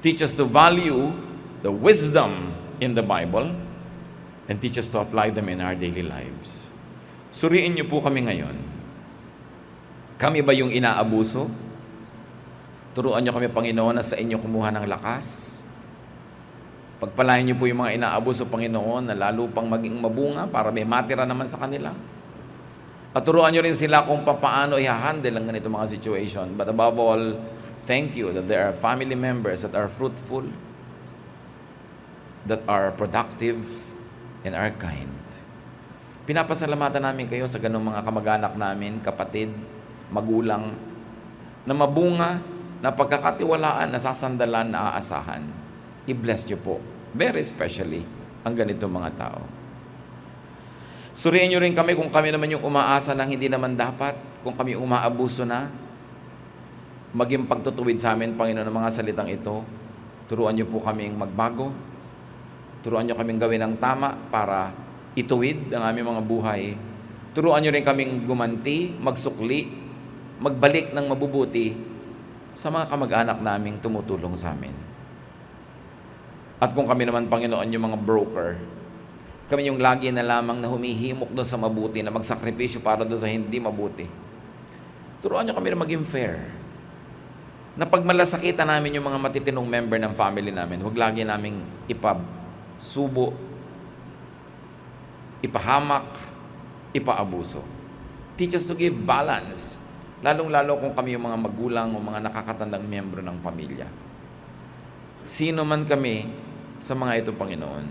Teach us to value the wisdom in the Bible and teach us to apply them in our daily lives. Suriin niyo po kami ngayon. Kami ba yung inaabuso? Turuan niyo kami, Panginoon, na sa inyo kumuha ng lakas. Pagpalain niyo po yung mga inaabuso, Panginoon, na lalo pang maging mabunga para may matira naman sa kanila. At turuan niyo rin sila kung paano i-handle ang ganito mga situation. But above all, thank you that there are family members that are fruitful, that are productive, and are kind. Pinapasalamatan namin kayo sa ganong mga kamag-anak namin, kapatid, magulang, na mabunga, na pagkakatiwalaan, nasasandalan, na aasahan. I-bless niyo po, very especially, ang ganitong mga tao. Suriin niyo rin kami kung kami naman yung umaasa ng hindi naman dapat, kung kami umaabuso na, maging pagtutuwid sa amin, Panginoon, ng mga salitang ito. Turuan niyo po kaming magbago. Turuan niyo kaming gawin ang tama para ituwid ang aming mga buhay. Turuan niyo rin kaming gumanti, magsukli, magbalik ng mabubuti sa mga kamag-anak naming tumutulong sa amin. At kung kami naman, Panginoon, yung mga broker, kami yung lagi na lamang na humihimok doon sa mabuti, na magsakripisyo para doon sa hindi mabuti. Turuan niyo kami na maging fair. Na pag malasakitan namin yung mga matitinong member ng family namin, huwag lagi naming ipasubo, ipahamak, ipaabuso. Teach us to give balance. Lalong-lalo kung kami yung mga magulang o mga nakakatandang miyembro ng pamilya. Sino man kami sa mga ito, Panginoon,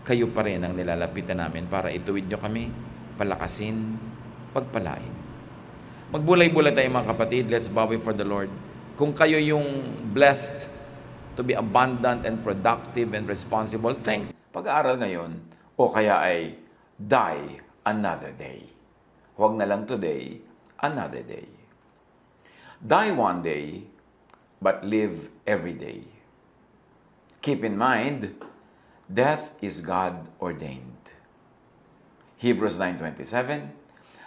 kayo pa rin ang nilalapitan namin para ituwid nyo kami, palakasin, pagpalain. Magbulay-bulay tayo mga kapatid. Let's bow before the Lord. Kung kayo yung blessed to be abundant and productive and responsible, thank. Pag-aaral ngayon, o kaya ay die another day. Huwag na lang today, another day. Die one day, but live every day. Keep in mind, death is God-ordained. Hebrews 9:27,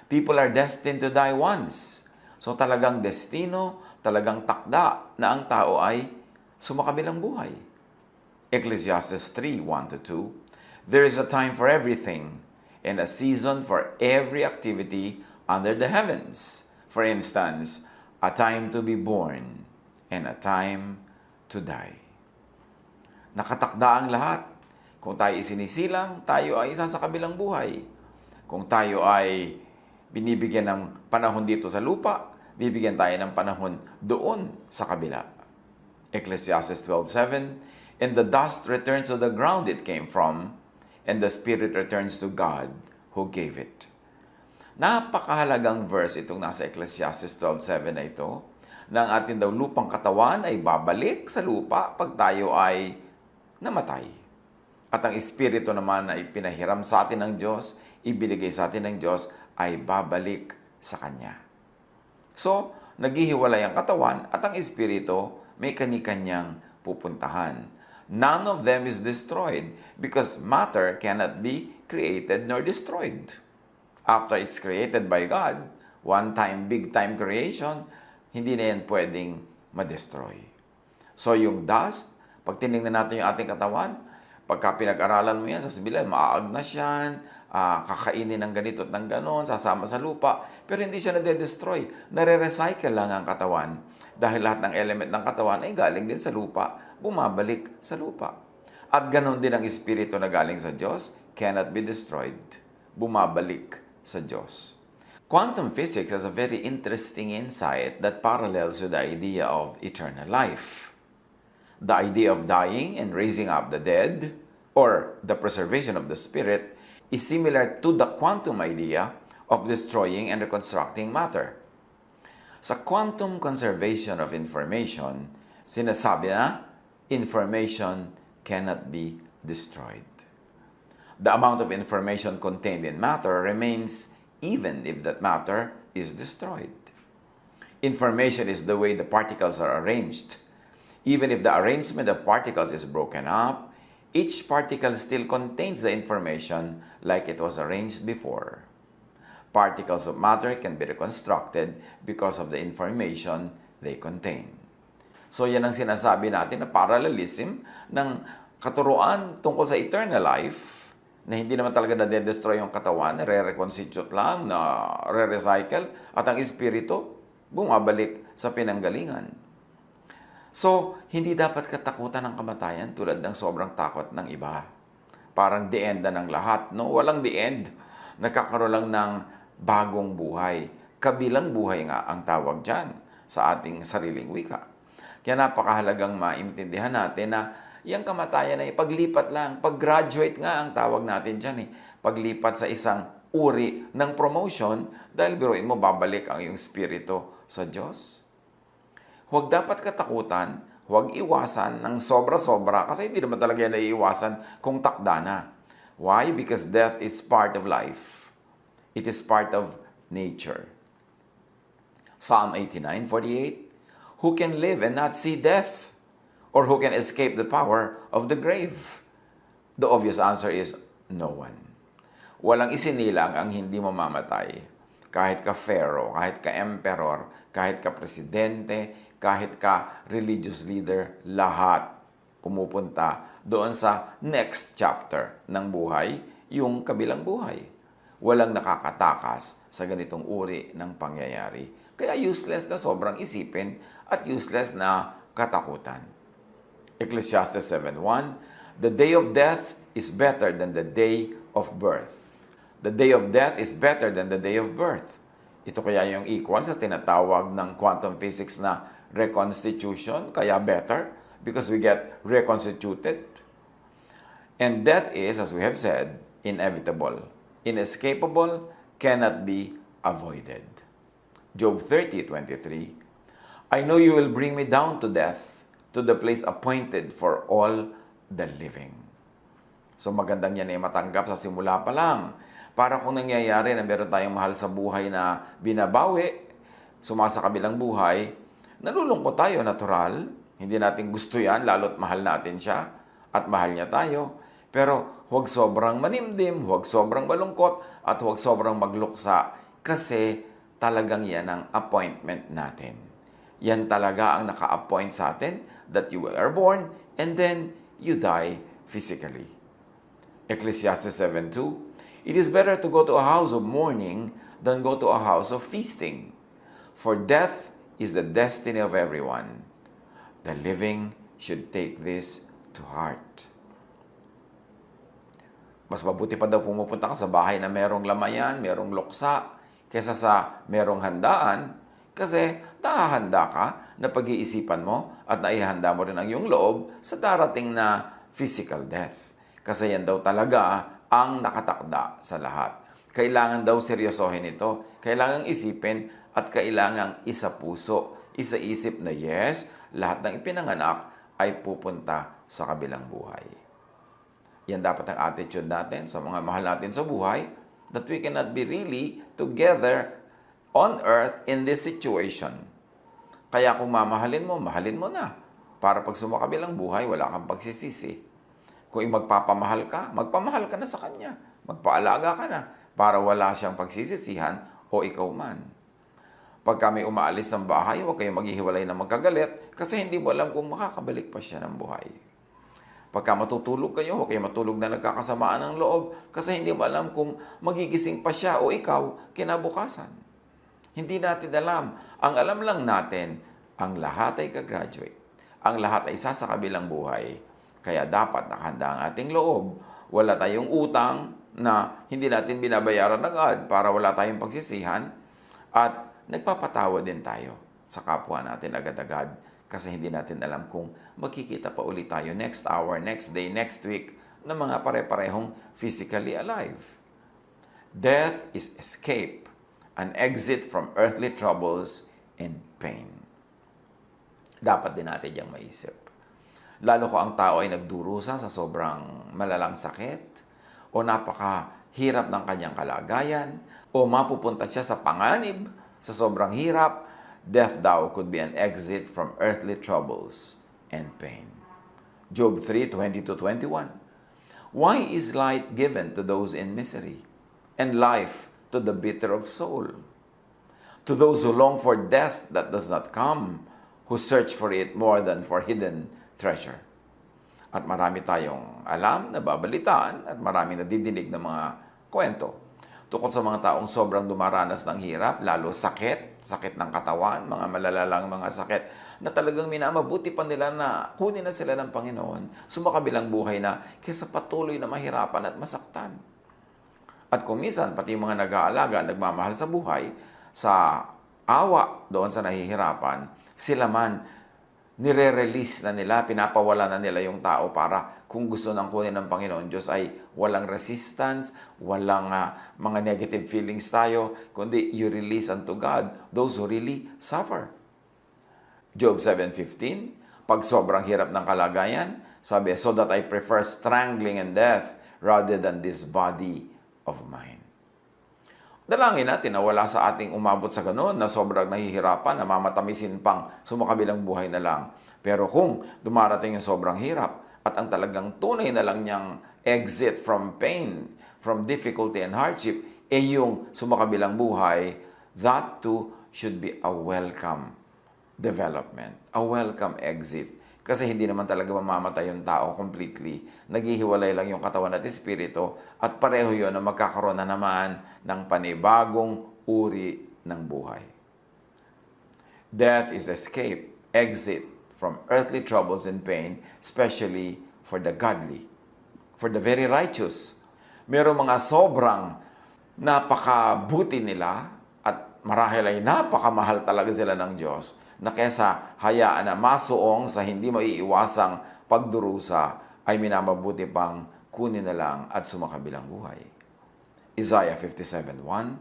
people are destined to die once. So talagang destino, talagang takda na ang tao ay sumakabilang buhay. Ecclesiastes 3:1-2, there is a time for everything and a season for every activity under the heavens. For instance, a time to be born and a time to die. Nakatakda ang lahat. Kung tayo isinisilang, tayo ay isa sa kabilang buhay. Kung tayo ay binibigyan ng panahon dito sa lupa, bibigyan tayo ng panahon doon sa kabila. Ecclesiastes 12:7, and the dust returns to the ground it came from, and the spirit returns to God who gave it. Napakahalagang verse itong nasa Ecclesiastes 12:7 na ito, na ang ating daw lupang katawan ay babalik sa lupa pag tayo ay namatay. At ang Espiritu naman na ipinahiram sa atin ng Diyos, ibinigay sa atin ng Diyos, ay babalik sa Kanya. So, naghihiwalay ang katawan at ang Espiritu may kani-kanyang pupuntahan. None of them is destroyed because matter cannot be created nor destroyed. After it's created by God, one-time, big-time creation, hindi na yan pwedeng ma-destroy. So yung dust, pag tinignan natin yung ating katawan, pagka pinag-aralan mo yan, sasabihin, maaagnas yan, kakainin ng ganito at ng ganon, sasama sa lupa, pero hindi siya nade-destroy. Nare-recycle lang ang katawan dahil lahat ng element ng katawan ay galing din sa lupa, bumabalik sa lupa. At ganon din ang espiritu na galing sa Diyos, cannot be destroyed, bumabalik sa Diyos. Quantum physics has a very interesting insight that parallels with the idea of eternal life. The idea of dying and raising up the dead, or the preservation of the spirit, is similar to the quantum idea of destroying and reconstructing matter. Sa quantum conservation of information, sinasabi na information cannot be destroyed. The amount of information contained in matter remains even if that matter is destroyed. Information is the way the particles are arranged. Even if the arrangement of particles is broken up, each particle still contains the information like it was arranged before. Particles of matter can be reconstructed because of the information they contain. So yan ang sinasabi natin na parallelism ng katuruan tungkol sa eternal life, na hindi naman talaga na-destroy yung katawan, re-reconstitute lang, na re-recycle, at ang espiritu bumabalik sa pinanggalingan. So, hindi dapat katakutan ng kamatayan tulad ng sobrang takot ng iba. Parang the end na ng lahat. No, walang the end. Nagkakaroon lang ng bagong buhay. Kabilang buhay nga ang tawag dyan sa ating sariling wika. Kaya napakahalagang maintindihan natin na yung kamatayan ay paglipat lang. Pag-graduate nga ang tawag natin dyan eh. Paglipat sa isang uri ng promotion dahil biruin mo babalik ang iyong spirito sa Diyos. Huwag dapat katakutan, huwag iwasan ng sobra-sobra kasi hindi naman talaga yan naiiwasan kung takda na. Why? Because death is part of life. It is part of nature. Psalm 89:48, who can live and not see death? Or who can escape the power of the grave? The obvious answer is no one. Walang isinilang ang hindi mamamatay. Kahit ka pharaoh, kahit ka emperor, kahit ka presidente, kahit ka religious leader, lahat pumupunta doon sa next chapter ng buhay, yung kabilang buhay. Walang nakakatakas sa ganitong uri ng pangyayari. Kaya useless na sobrang isipin at useless na katakutan. Ecclesiastes 7:1, the day of death is better than the day of birth. The day of death is better than the day of birth. Ito kaya yung equal sa tinatawag ng quantum physics na reconstitution, kaya better, because we get reconstituted. And death is, as we have said, inevitable, inescapable, cannot be avoided. Job 30:23, I know you will bring me down to death, to the place appointed for all the living. So magandang yan ay matanggap sa simula pa lang. Para kung nangyayari na meron tayong mahal sa buhay na binabawi, sumasa kabilang buhay, nalulungkot tayo, natural. Hindi natin gusto yan, lalo't mahal natin siya at mahal niya tayo. Pero huwag sobrang manimdim, huwag sobrang malungkot, at huwag sobrang magluksa kasi talagang yan ang appointment natin. Yan talaga ang naka-appoint sa atin that you are born and then you die physically. Ecclesiastes 7:2, it is better to go to a house of mourning than go to a house of feasting. For death is the destiny of everyone. The living should take this to heart. Mas mabuti pa daw pumupunta ka sa bahay na merong lamayan, merong luksa, kaysa sa merong handaan, kasi nakahanda ka na pag-iisipan mo at naihanda mo rin ang iyong loob sa darating na physical death. Kasi yan daw talaga ang nakatakda sa lahat. Kailangan daw seryosohin ito. Kailangang isipin at kailangang isa-puso, isa-isip na yes, lahat ng ipinanganak ay pupunta sa kabilang buhay. Yan dapat ang attitude natin sa mga mahal natin sa buhay, that we cannot be really together on earth in this situation. Kaya kung mamahalin mo na. Para pag sumakabilang buhay, wala kang pagsisisi. Kung magpapamahal ka na sa Kanya. Magpaalaga ka na para wala siyang pagsisisihan o ikaw man. Pag kami umaalis ng bahay, huwag kayong maghihiwalay na magkagalit kasi hindi mo alam kung makakabalik pa siya ng buhay. Pagka matutulog kayo, huwag kayo matulog na nagkakasamaan ng loob kasi hindi mo alam kung magigising pa siya o ikaw kinabukasan. Hindi natin alam. Ang alam lang natin, ang lahat ay ka-graduate. Ang lahat ay sasakabilang buhay. Kaya dapat nakahanda ang ating loob. Wala tayong utang na hindi natin binabayaran agad para wala tayong pagsisihan. At nagpapatawa din tayo sa kapwa natin agad-agad kasi hindi natin alam kung magkikita pa ulit tayo next hour, next day, next week na mga pare-parehong physically alive. Death is escape, an exit from earthly troubles and pain. Dapat din natin yung maisip. Lalo ko ang tao ay nagdurusa sa sobrang malalang sakit o napakahirap ng kanyang kalagayan o mapupunta siya sa panganib sa sobrang hirap, death daw could be an exit from earthly troubles and pain. Job 3:20-21. Why is light given to those in misery, and life to the bitter of soul? To those who long for death that does not come, who search for it more than for hidden treasure. At marami tayong alam, nababalitaan, at marami nadidinig ng mga kwento tungkol sa mga taong sobrang dumaranas ng hirap, lalo sakit ng katawan, mga malalalang mga sakit, na talagang minamabuti pa nila na kunin na sila ng Panginoon, sumakabilang buhay na, kaysa patuloy na mahirapan at masaktan. At kung minsan, pati yung mga nag-aalaga, nagmamahal sa buhay, sa awa doon sa nahihirapan, sila man, nire-release na nila, pinapawala na nila yung tao para kung gusto nang kunin ng Panginoon Diyos ay walang resistance, walang mga negative feelings tayo, kundi you release unto God those who really suffer. Job 7:15, pag sobrang hirap ng kalagayan, sabi, so that I prefer strangling and death rather than this body of mine. Dalangin natin na wala sa ating umabot sa ganun na sobrang nahihirapan, na mamatamisin pang sumakabilang buhay na lang. Pero kung dumarating yung sobrang hirap at ang talagang tunay na lang niyang exit from pain, from difficulty and hardship, yung sumakabilang buhay, that too should be a welcome development, a welcome exit. Kasi hindi naman talaga mamamatay yung tao completely. Naghihiwalay lang yung katawan at espiritu at pareho yun na magkakaroon na naman ng panibagong uri ng buhay. Death is escape, exit from earthly troubles and pain, especially for the godly, for the very righteous. Merong mga sobrang napakabuti nila at marahil ay napakamahal talaga sila ng Diyos, na kesa hayaan na masuong sa hindi maiiwasang pagdurusa, ay minamabuti pang kunin na lang at sumakabilang buhay. Isaiah 57:1,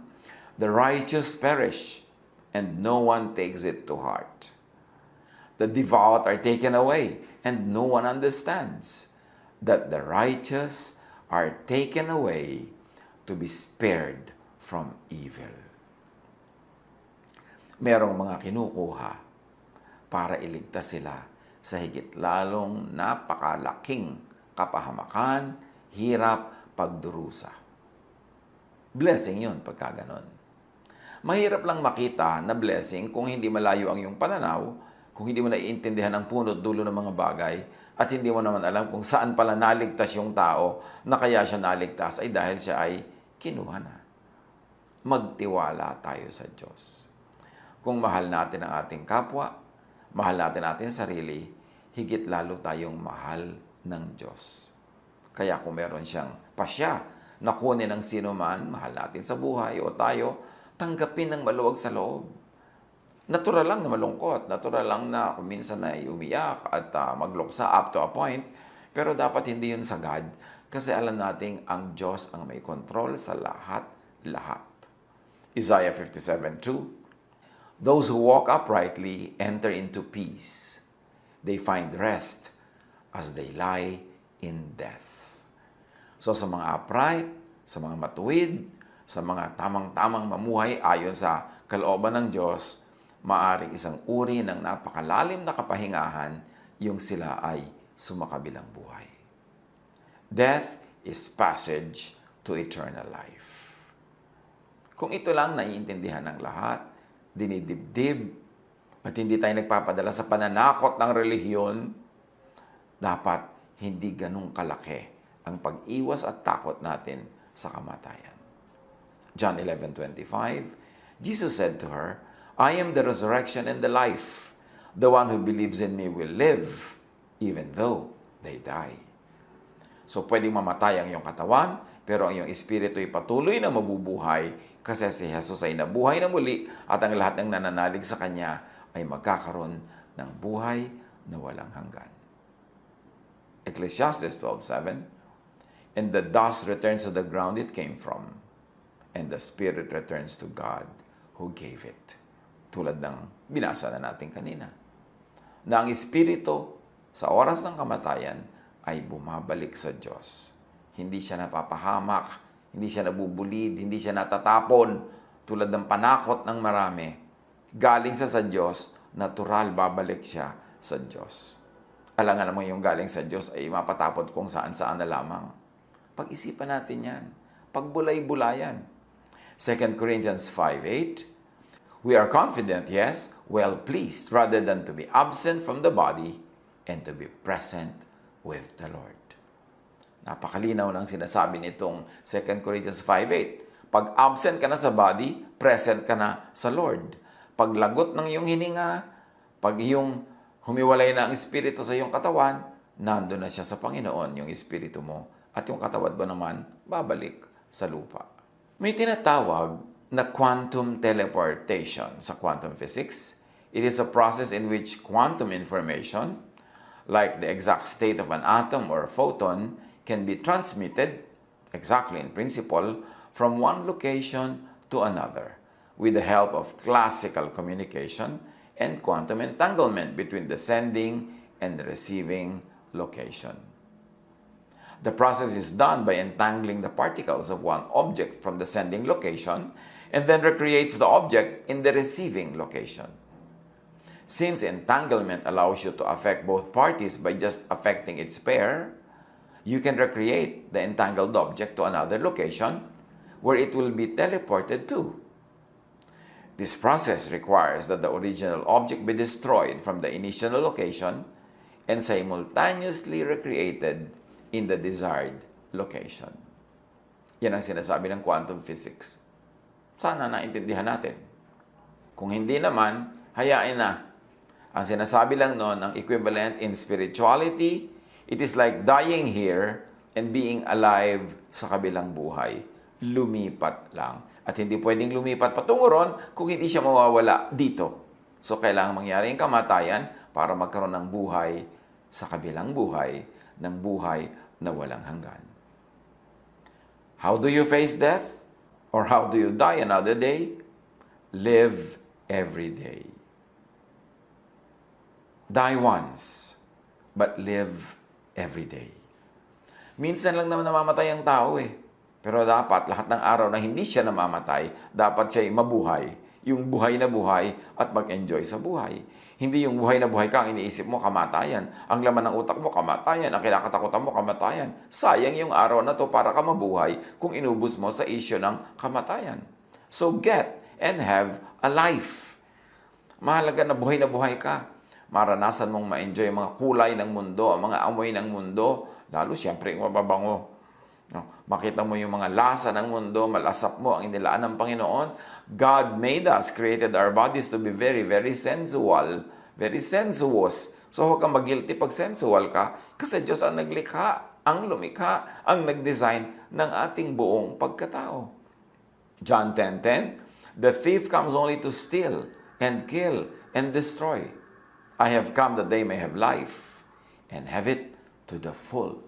the righteous perish, and no one takes it to heart. The devout are taken away, and no one understands that the righteous are taken away to be spared from evil. Merong mga kinukuha para iligtas sila sa higit lalong napakalaking kapahamakan, hirap, pagdurusa. Blessing yun pagka ganon. Mahirap lang makita na blessing kung hindi malayo ang iyong pananaw, kung hindi mo naiintindihan ang punot dulo ng mga bagay, at hindi mo naman alam kung saan pala naligtas yung tao na kaya siya naligtas ay dahil siya ay kinuha na. Magtiwala tayo sa Diyos. Kung mahal natin ang ating kapwa, mahal natin ating sarili, higit lalo tayong mahal ng Diyos. Kaya kung meron siyang pasya na kunin ng sino man, mahal natin sa buhay o tayo, tanggapin ng maluwag sa loob. Natural lang na malungkot, natural lang na kung minsan ay umiyak at magluksa up to a point, pero dapat hindi yun sagad kasi alam nating ang Diyos ang may kontrol sa lahat-lahat. Isaiah 57:2, those who walk uprightly enter into peace. They find rest as they lie in death. So sa mga upright, sa mga matuwid, sa mga tamang-tamang mamuhay ayon sa kalooban ng Diyos, maaring isang uri ng napakalalim na kapahingahan yung sila ay sumakabilang buhay. Death is passage to eternal life. Kung ito lang naiintindihan ng lahat, dinidibdib, at hindi tayo nagpapadala sa pananakot ng relihiyon, dapat hindi ganun kalaki ang pag-iwas at takot natin sa kamatayan. John 11:25, Jesus said to her, I am the resurrection and the life. The one who believes in me will live, even though they die. So, pwedeng mamatay ang iyong katawan, pero ang iyong espiritu ay patuloy na mabubuhay kasi si Jesus ay nabuhay na muli at ang lahat ng nananalig sa Kanya ay magkakaroon ng buhay na walang hanggan. Ecclesiastes 12:7, and the dust returns to the ground it came from, and the spirit returns to God who gave it. Tulad ng binasa na natin kanina. Na ang espiritu sa oras ng kamatayan ay bumabalik sa Diyos. Hindi siya napapahamak, hindi siya nabubulid, hindi siya natatapon tulad ng panakot ng marami. Galing sa Diyos, natural babalik siya sa Diyos. Alangan naman yung galing sa Diyos ay mapatapon kung saan-saan na lamang. Pag-isipan natin yan. Pagbulay-bulayan. 2 Corinthians 5:8, we are confident, yes, well pleased, rather than to be absent from the body and to be present with the Lord. Napakalinaw ng sinasabi nitong 2 Corinthians 5:8. Pag absent ka na sa body, present ka na sa Lord. Pag lagot ng iyong hininga, pag iyong humiwalay na ang espiritu sa iyong katawan, nandun na siya sa Panginoon, yung espiritu mo, at yung katawan mo naman, babalik sa lupa. May tinatawag na quantum teleportation sa quantum physics. It is a process in which quantum information, like the exact state of an atom or a photon, can be transmitted, exactly in principle, from one location to another with the help of classical communication and quantum entanglement between the sending and the receiving location. The process is done by entangling the particles of one object from the sending location and then recreates the object in the receiving location. Since entanglement allows you to affect both parties by just affecting its pair, you can recreate the entangled object to another location where it will be teleported to. This process requires that the original object be destroyed from the initial location and simultaneously recreated in the desired location. Yan ang sinasabi ng quantum physics. Sana naintindihan natin. Kung hindi naman, hayain na. Ang sinasabi lang noon, ang equivalent in spirituality, it is like dying here and being alive sa kabilang buhay. Lumipat lang. At hindi pwedeng lumipat patungo ron kung hindi siya mawawala dito. So, kailangan mangyari ang kamatayan para magkaroon ng buhay sa kabilang buhay, ng buhay na walang hanggan. How do you face death? Or how do you die another day? Live every day. Die once, but live every day. Minsan lang naman namamatay ang tao eh. Pero dapat lahat ng araw na hindi siya namamatay, dapat siya'y mabuhay. Yung buhay na buhay at mag-enjoy sa buhay. Hindi yung buhay na buhay ka, ang iniisip mo, kamatayan. Ang laman ng utak mo, kamatayan. Ang kinakatakutan mo, kamatayan. Sayang yung araw na to para ka mabuhay kung inubos mo sa isyo ng kamatayan. So get and have a life. Mahalaga na buhay ka. Maranasan mong ma-enjoy ang mga kulay ng mundo, ang mga amoy ng mundo, lalo siyempre yung mababango. No, makita mo yung mga lasa ng mundo, malasap mo ang inilaan ng Panginoon. God made us, created our bodies to be very, very sensual, very sensuous. So huwag kang mag-guilty pag sensual ka kasi Diyos ang naglikha, ang lumikha, ang nag-design ng ating buong pagkatao. John 10:10, the thief comes only to steal and kill and destroy. I have come that they may have life and have it to the full.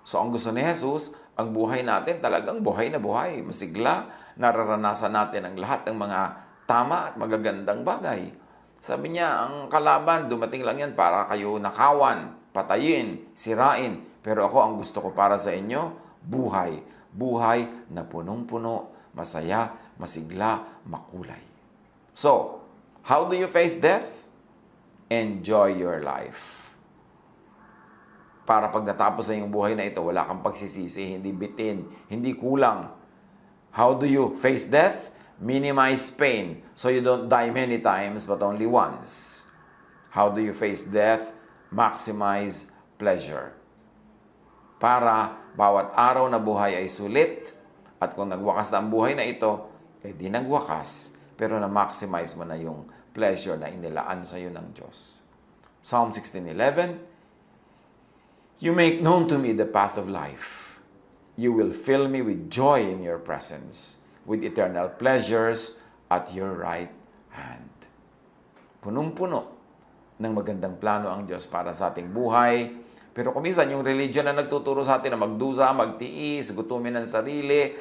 So, ang gusto ni Jesus, ang buhay natin talagang buhay na buhay. Masigla, nararanasan natin ang lahat ng mga tama at magagandang bagay. Sabi niya, ang kalaban, dumating lang yan para kayo nakawan, patayin, sirain. Pero ako, ang gusto ko para sa inyo, buhay. Buhay na punong-puno, masaya, masigla, makulay. So, how do you face death? Enjoy your life. Para pag natapos na yung buhay na ito, wala kang pagsisisi, hindi bitin, hindi kulang. How do you face death? Minimize pain, so you don't die many times but only once. How do you face death? Maximize pleasure. Para bawat araw na buhay ay sulit, at kung nagwakas na ang buhay na ito, di nagwakas, pero na-maximize mo na yung pleasure na inilaan sa iyo ng Diyos. Psalm 16:11, You make known to me the path of life. You will fill me with joy in your presence, with eternal pleasures at your right hand. Punong-puno ng magandang plano ang Diyos para sa ating buhay. Pero kung minsan, yung religion na nagtuturo sa atin na magdusa, magtiis, gutumin ng sarili,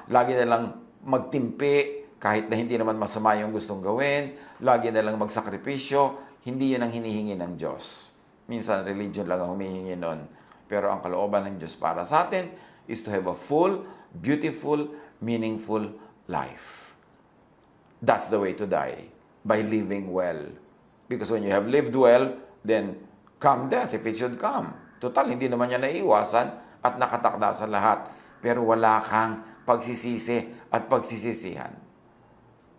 lagi na lang magtimpi, kahit na hindi naman masama yung gustong gawin, lagi na lang magsakripisyo, hindi yan ang hinihingi ng Diyos. Minsan, religion lang ang humihingi nun. Pero ang kalooban ng Diyos para sa atin is to have a full, beautiful, meaningful life. That's the way to die, by living well. Because when you have lived well, then come death if it should come. Total, hindi naman niya naiiwasan at nakatakda sa lahat. Pero wala kang pagsisisi at pagsisisihan.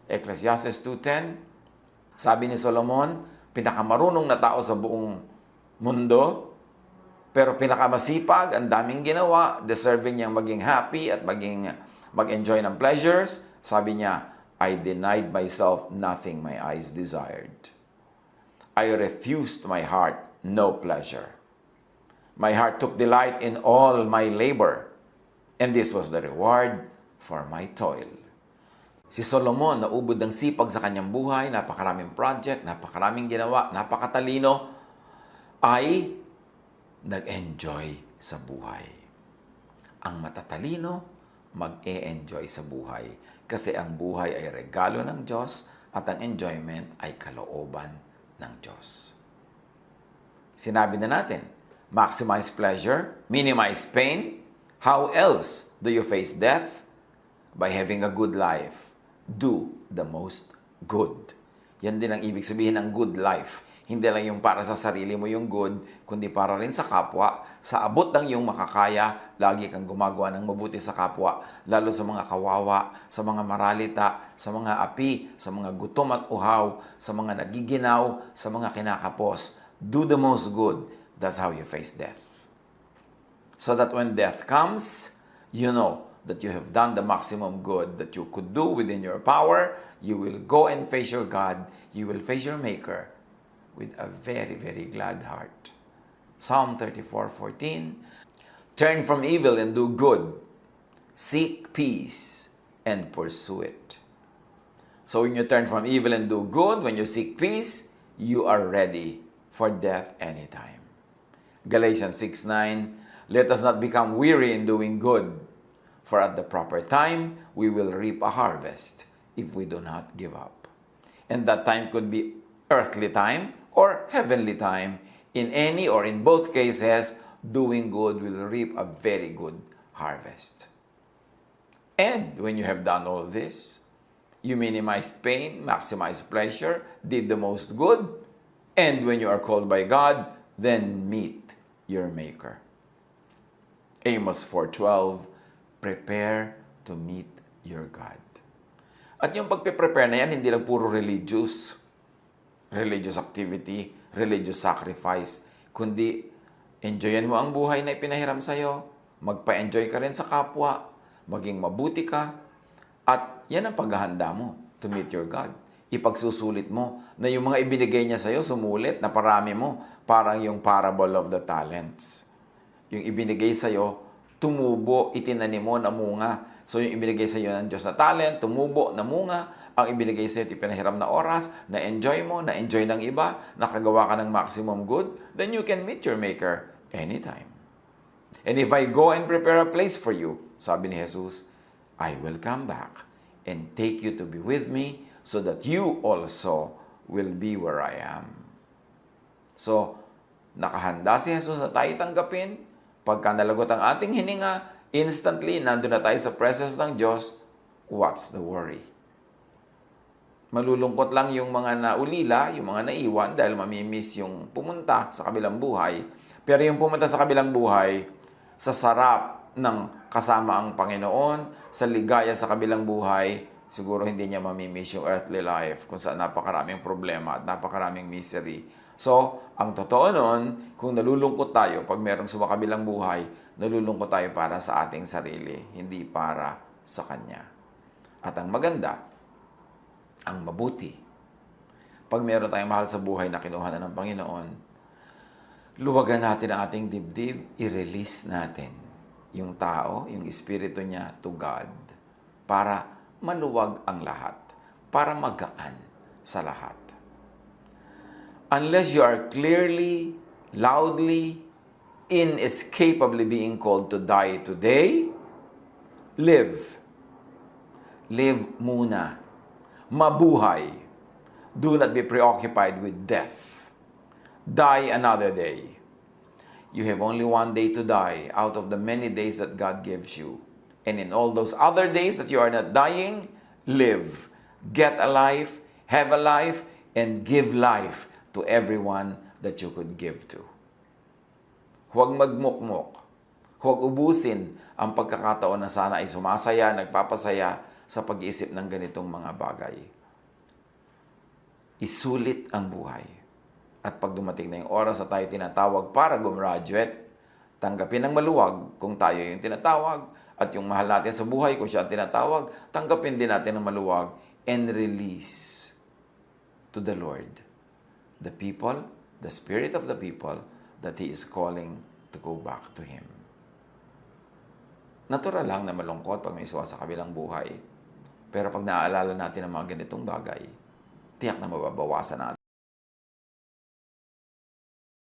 Ecclesiastes 2:10, sabi ni Solomon, pinakamarunong na tao sa buong mundo, pero pinakamasipag, ang daming ginawa, deserving niyang maging happy at mag-enjoy ng pleasures. Sabi niya, I denied myself nothing my eyes desired. I refused my heart no pleasure. My heart took delight in all my labor, and this was the reward for my toil. Si Solomon, naubod ng sipag sa kanyang buhay, napakaraming project, napakaraming ginawa, napakatalino, ay nag-enjoy sa buhay. Ang matatalino, mag-e-enjoy sa buhay. Kasi ang buhay ay regalo ng Diyos at ang enjoyment ay kalooban ng Diyos. Sinabi na natin, maximize pleasure, minimize pain. How else do you face death? By having a good life. Do the most good. Yan din ang ibig sabihin ng good life. Hindi lang yung para sa sarili mo yung good, kundi para rin sa kapwa. Sa abot ng iyong makakaya, lagi kang gumagawa ng mabuti sa kapwa, lalo sa mga kawawa, sa mga maralita, sa mga api, sa mga gutom at uhaw, sa mga nagiginaw, sa mga kinakapos. Do the most good. That's how you face death. So that when death comes, you know that you have done the maximum good that you could do within your power. You will go and face your God. You will face your Maker with a very, very glad heart. Psalm 34:14, Turn from evil and do good. Seek peace and pursue it. So when you turn from evil and do good, when you seek peace, you are ready for death anytime. Galatians 6:9, Let us not become weary in doing good, for at the proper time we will reap a harvest if we do not give up. And that time could be earthly time or heavenly time. In any or in both cases, doing good will reap a very good harvest. And when you have done all this, you minimized pain, maximized pleasure, did the most good, and when you are called by God, then meet your Maker. Amos 4:12, prepare to meet your God. At yung pagpe-prepare na yan, hindi lang puro religious activity, religious sacrifice, kundi enjoyan mo ang buhay na ipinahiram sa'yo, magpa-enjoy ka rin sa kapwa, maging mabuti ka, at yan ang paghahanda mo to meet your God. Ipagsusulit mo na yung mga ibinigay niya sa'yo, sumulit, na parami mo, parang yung parable of the talents. Yung ibinigay sa'yo, tumubo, itinanim mo, namunga. So yung ibinigay sa'yo ng Diyos na talent, tumubo, namunga. Ang ibinigay sa'yo, pinahiram na oras, na-enjoy mo, na-enjoy ng iba, nakagawa ka ng maximum good, then you can meet your Maker anytime. And if I go and prepare a place for you, sabi ni Jesus, I will come back and take you to be with me so that you also will be where I am. So, nakahanda si Jesus na tayo tanggapin. Pagka nalagot ang ating hininga, instantly, nandun na tayo sa presence ng Diyos, what's the worry? Malulungkot lang yung mga naulila, yung mga naiwan dahil mamimiss yung pumunta sa kabilang buhay. Pero yung pumunta sa kabilang buhay, sa sarap ng kasama ang Panginoon, sa ligaya sa kabilang buhay, siguro hindi niya mamimiss yung earthly life kung saan napakaraming problema at napakaraming misery. So, ang totoo nun, kung nalulungkot tayo pag merong sumakabilang buhay, nalulungkot tayo para sa ating sarili, hindi para sa Kanya. At ang maganda, ang mabuti, pag meron tayong mahal sa buhay na kinuha na ng Panginoon, luwagan natin ang ating dibdib, i-release natin yung tao, yung espiritu niya to God para maluwag ang lahat, para magaan sa lahat. Unless you are clearly, loudly, inescapably being called to die today, live. Live muna. Mabuhay. Do not be preoccupied with death. Die another day. You have only one day to die out of the many days that God gives you. And in all those other days that you are not dying, live. Get a life, have a life, and give life to everyone that you could give to. Huwag magmukmok. Huwag ubusin ang pagkakataon na sana ay sumasaya, nagpapasaya sa pag-iisip ng ganitong mga bagay. Isulit ang buhay. At pag dumating na yung oras na tayo tinatawag para gumraduate, tanggapin ng maluwag kung tayo yung tinatawag at yung mahal natin sa buhay kung siya ang tinatawag, tanggapin din natin ng maluwag and release to the Lord the people, the spirit of the people that He is calling to go back to Him. Natural lang na malungkot pag may iswa sa kabilang buhay. Pero pag naaalala natin ang mga ganitong bagay, tiyak na mababawasan natin